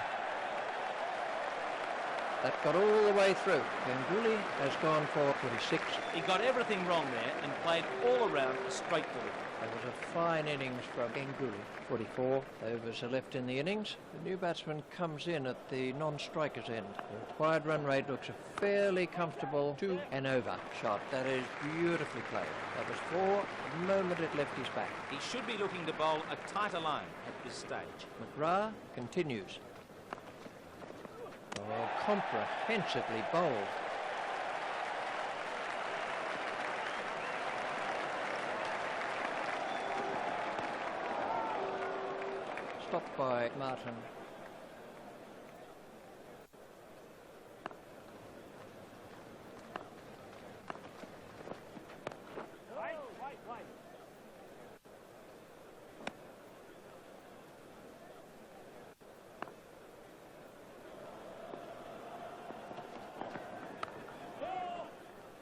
That got all the way through. Ganguly has gone for 46. He got everything wrong there and played all around a straight delivery. That was a fine innings from Ganguly. 44 overs are left in the innings. The new batsman comes in at the non-striker's end. The required run rate looks a fairly comfortable 2 and over shot. That is beautifully played. That was 4 the moment it left his back. He should be looking to bowl a tighter line at this stage. Mcgrath continues. Oh, comprehensively bowled. Stopped by Martyn.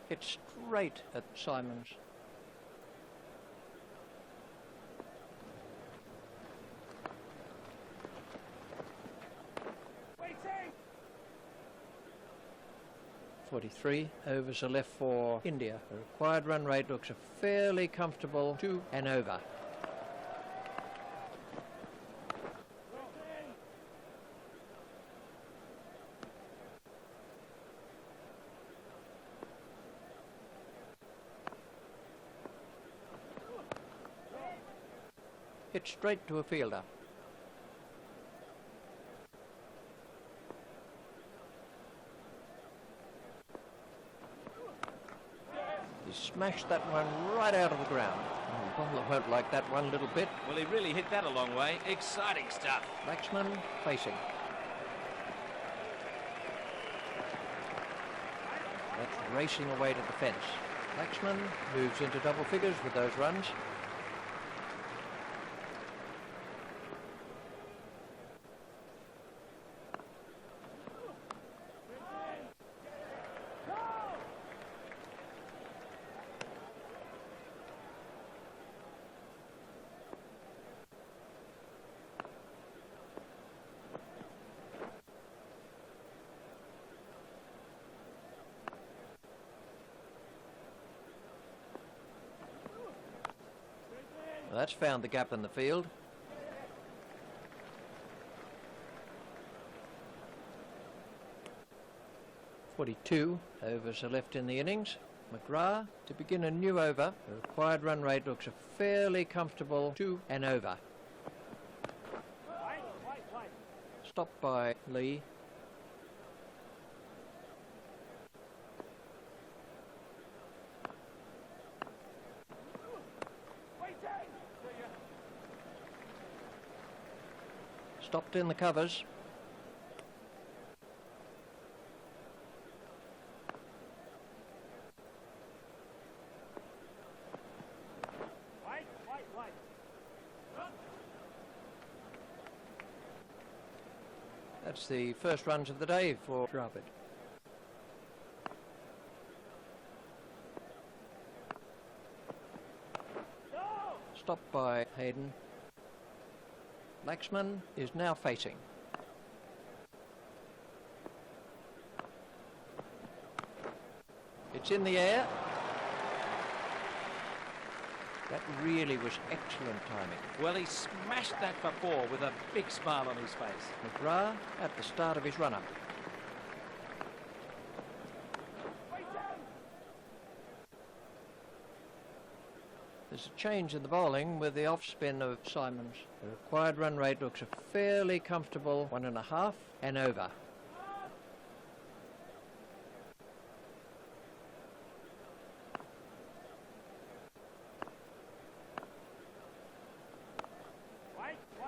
Hit straight at Symonds. Waiting. 43 overs are left for India. The required run rate looks a fairly comfortable 2 and over. hit straight to a fielder. He smashed that one right out of the ground. Oh, bowler won't like that one little bit. Well, he really hit that a long way. Exciting stuff. Laxman facing. That's racing away to the fence. Laxman moves into double figures with those runs. Well, that's found the gap in the field. .42 overs are left in the innings. Mcgrath to begin a new over. The required run rate looks a fairly comfortable 2 and over. Stopped by Lee. Stopped in the covers. That's the first runs of the day for Dravid. Stopped by Hayden. Laxman is now facing. It's in the air. That really was excellent timing. Well, he smashed that for 4 with a big smile on his face. Mcgrath at the start of his run-up. There's a change in the bowling with the off-spin of Symonds. The required run rate looks a fairly comfortable 1.5 and over.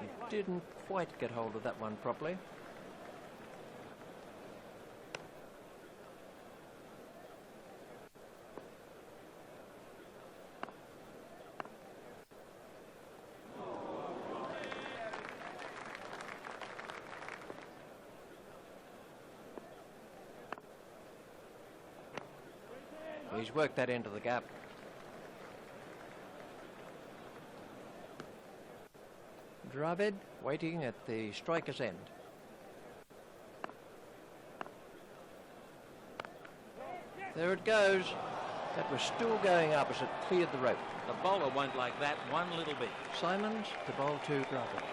He didn't quite get hold of that one properly. He's worked that into the gap. Dravid waiting at the striker's end. There it goes. That was still going up as it cleared the rope. The bowler won't like that one little bit. Symonds to bowl to Dravid.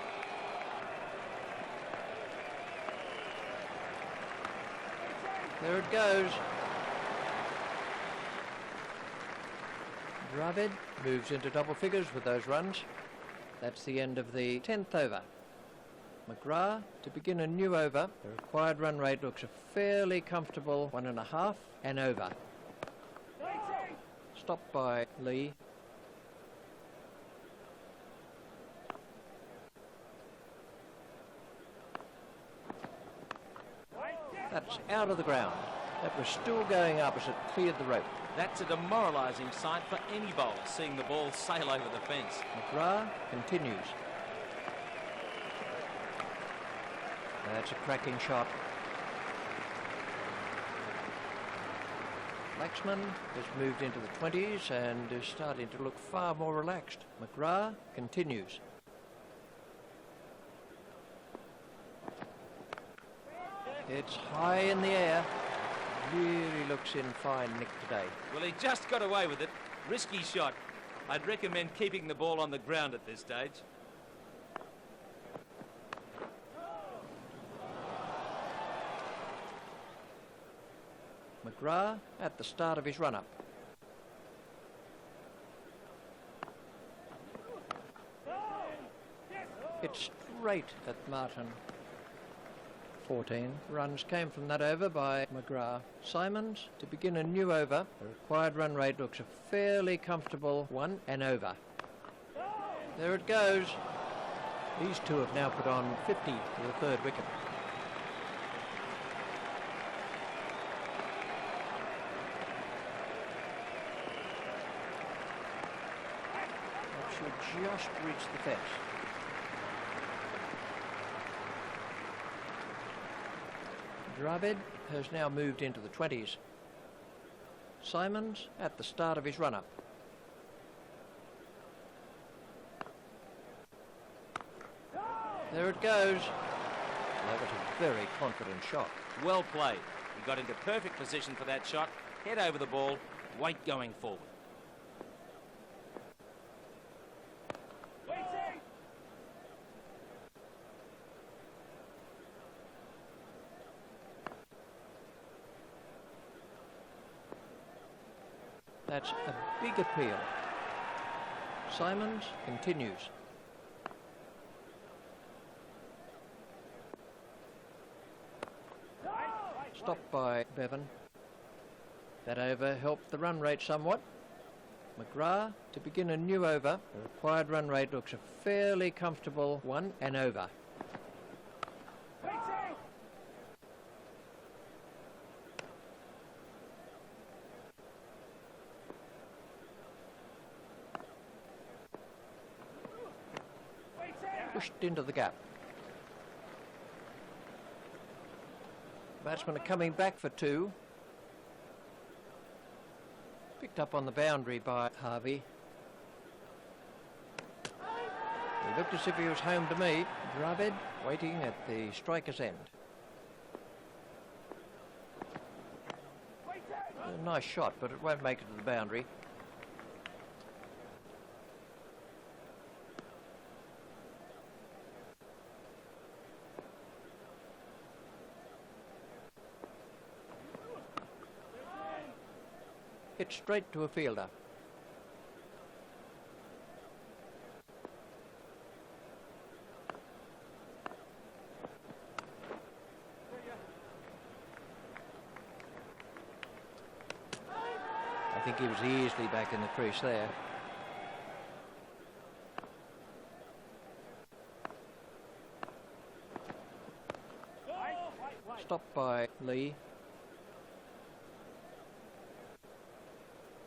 There it goes. Dravid moves into double figures with those runs. That's the end of the 10th over. Mcgrath to begin a new over. The required run rate looks a fairly comfortable 1.5 and over. Stopped by Lee. That's out of the ground. That was still going up as it cleared the rope. That's a demoralising sight for any bowler, seeing the ball sail over the fence. Mcgrath continues. That's a cracking shot. Laxman has moved into the 20s and is starting to look far more relaxed. Mcgrath continues. It's high in the air. Really looks in fine nick today. Well, he just got away with it. Risky shot. I'd recommend keeping the ball on the ground at this stage. Mcgrath at the start of his run-up. Hit straight at Martyn. 14 runs came from that over by Mcgrath. Symonds to begin a new over. The required run rate looks a fairly comfortable 1 and over. There it goes. These two have now put on 50 to the third wicket. That should just reach the fence. Dravid has now moved into the 20s. Symonds at the start of his run-up. There it goes. That was a very confident shot. Well played. He got into perfect position for that shot. Head over the ball. Weight going forward. That's a big appeal. Symonds continues. Stopped by Beaven. That over helped the run rate somewhat. Mcgrath to begin a new over. The required run rate looks a fairly comfortable 1 and over. Pushed into the gap. Batsmen are coming back for 2. Picked up on the boundary by Harvey. He looked as if he was home to me. Dravid waiting at the striker's end. A nice shot, but it won't make it to the boundary. Hit straight to a fielder. I think he was easily back in the crease there. Stopped by Lee.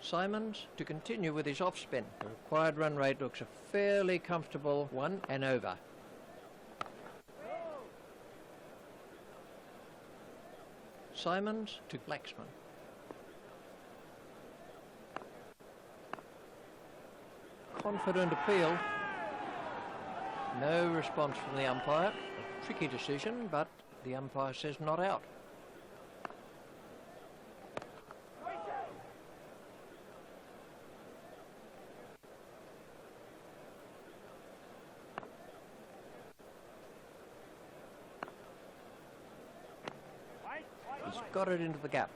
Symonds to continue with his off spin. The required run rate looks a fairly comfortable 1 and over. Symonds to Laxman. Confident appeal. No response from the umpire. A tricky decision, but the umpire says not out. He's got it into the gap.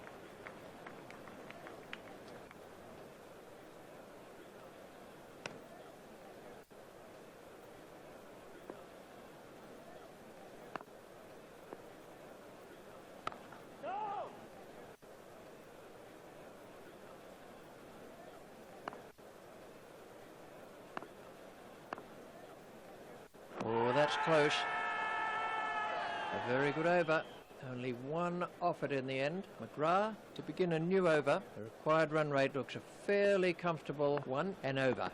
Oh, that's close. A very good over. Only one off it in the end. Mcgrath to begin a new over. The required run rate looks a fairly comfortable 1 and over.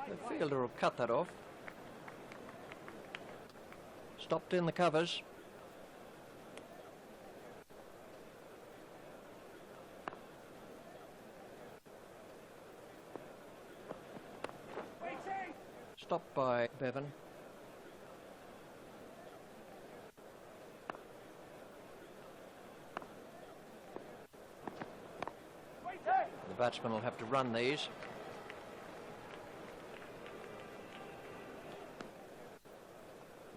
The fielder will cut that off. Stopped in the covers. Stopped by Beaven. The batsman will have to run these.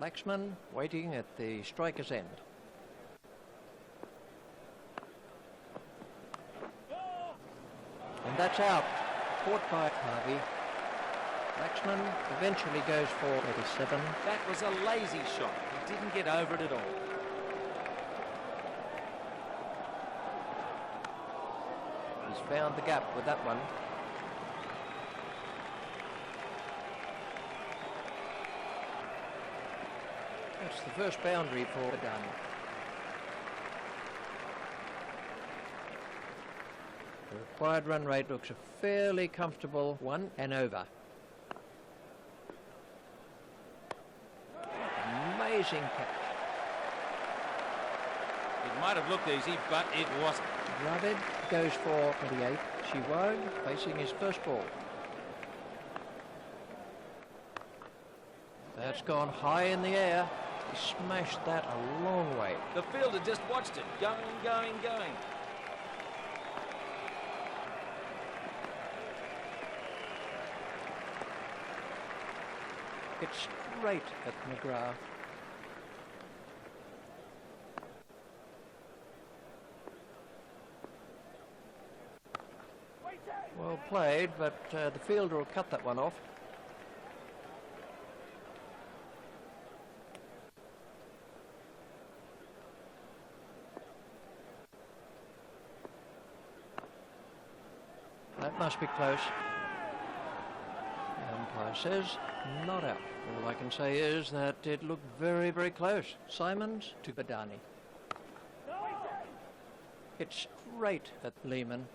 Laxman waiting at the striker's end. And that's out. Caught by Harvey. Laxman eventually goes for 87. That was a lazy shot. He didn't get over it at all. He's found the gap with that one. That's the first boundary for Badani. The required run rate looks a fairly comfortable 1 and over. Amazing catch. It might have looked easy, but it wasn't. Dravid goes for 28. Sehwag facing his first ball. That's gone high in the air. He smashed that a long way. The fielder just watched it. Going, going, going. It's straight at Mcgrath. Well played, but the fielder will cut that one off. That must be close. The umpire says not out. All I can say is that it looked very, very close. Symonds to Badani. It's straight at Lehman.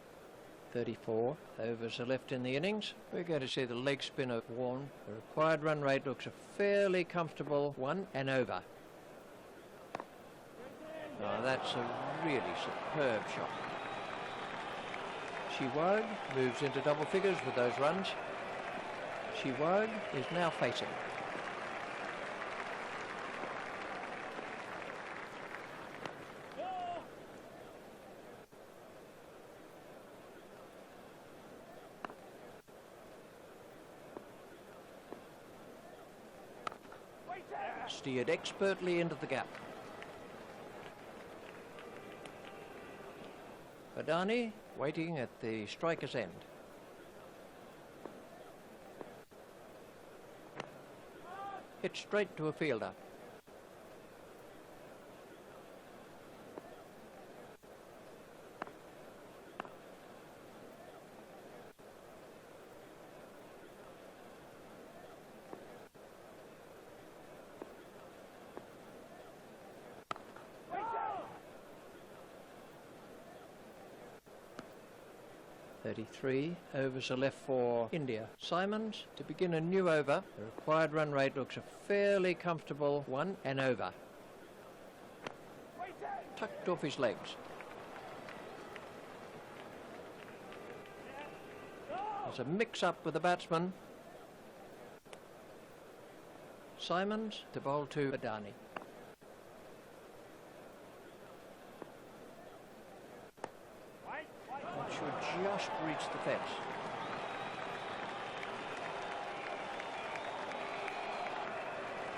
34 overs are left in the innings. We're going to see the leg spin of Warne. The required run rate looks a fairly comfortable 1 and over. Oh, that's a really superb shot. Sehwag moves into double figures with those runs. Sehwag is now facing. Steered expertly into the gap. Badani waiting at the striker's end. Hit straight to a fielder. Three overs are left for India. Symonds to begin a new over. The required run rate looks a fairly comfortable 1 and over. Tucked off his legs. There's a mix-up with the batsman. Symonds to bowl to Badani. Should just reach the fence.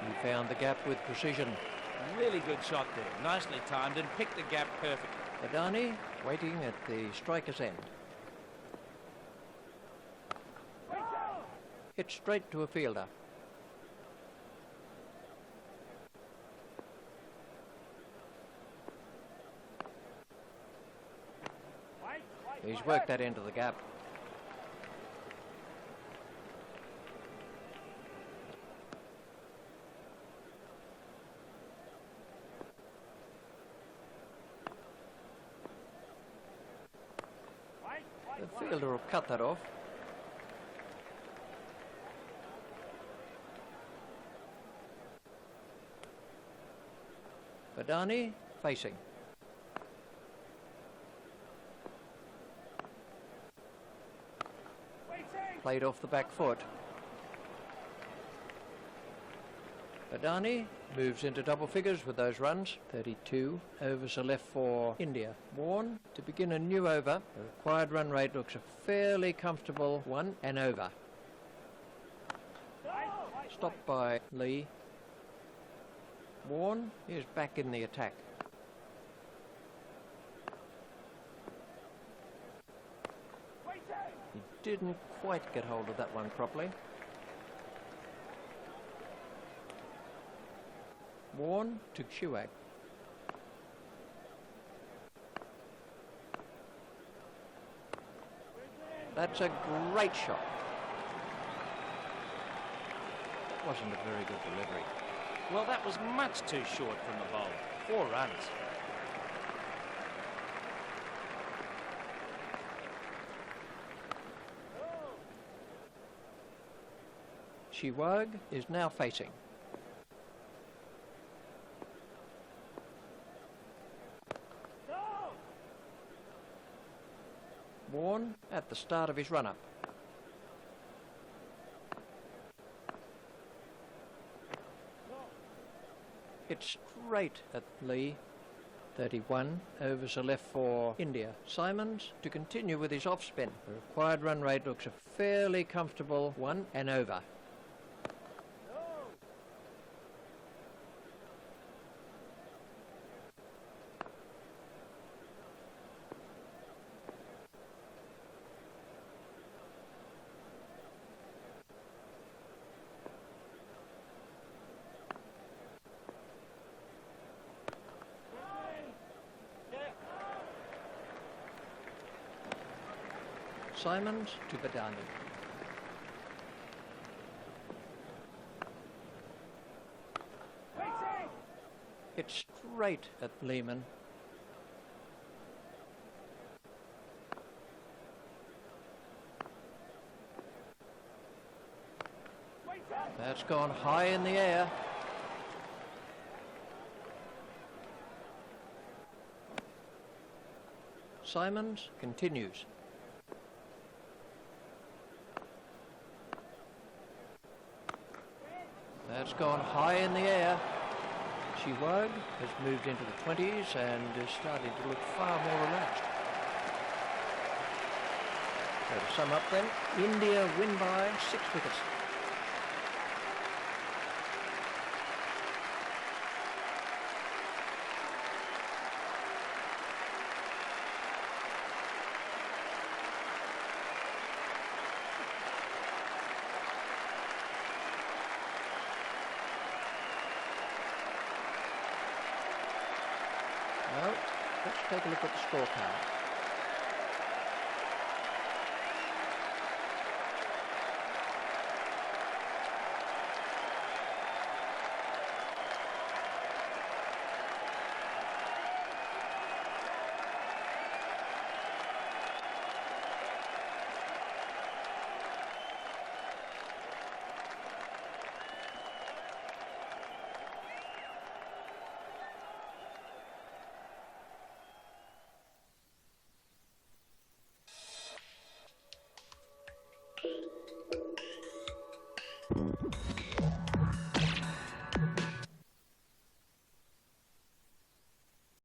He found the gap with precision. Really good shot there. Nicely timed and picked the gap perfectly. Badani waiting at the striker's end. Hit straight to a fielder. He's worked that into the gap. The fielder will cut that off. Badani facing. Played off the back foot. Badani moves into double figures with those runs. 32 overs are left for India. Warne to begin a new over. The required run rate looks a fairly comfortable 1 and over. Stopped by Lee. Warne is back in the attack. He didn't quite get hold of that one properly. Warne to Sehwag. That's a great shot. That wasn't a very good delivery. Well, that was much too short from the bowler. 4 runs. Sehwag is now facing. Warne at the start of his run-up. It's straight at Lee. 31 overs are left for India. Symonds to continue with his off-spin. The required run rate looks a fairly comfortable 1 and over. Symonds to Badani. It's straight at Lehman. That's gone high in the air. Symonds continues. That's gone high in the air. Sehwag has moved into the 20s and is starting to look far more relaxed. So to sum up then, India win by 6 wickets. Now, let's take a look at the scorecard.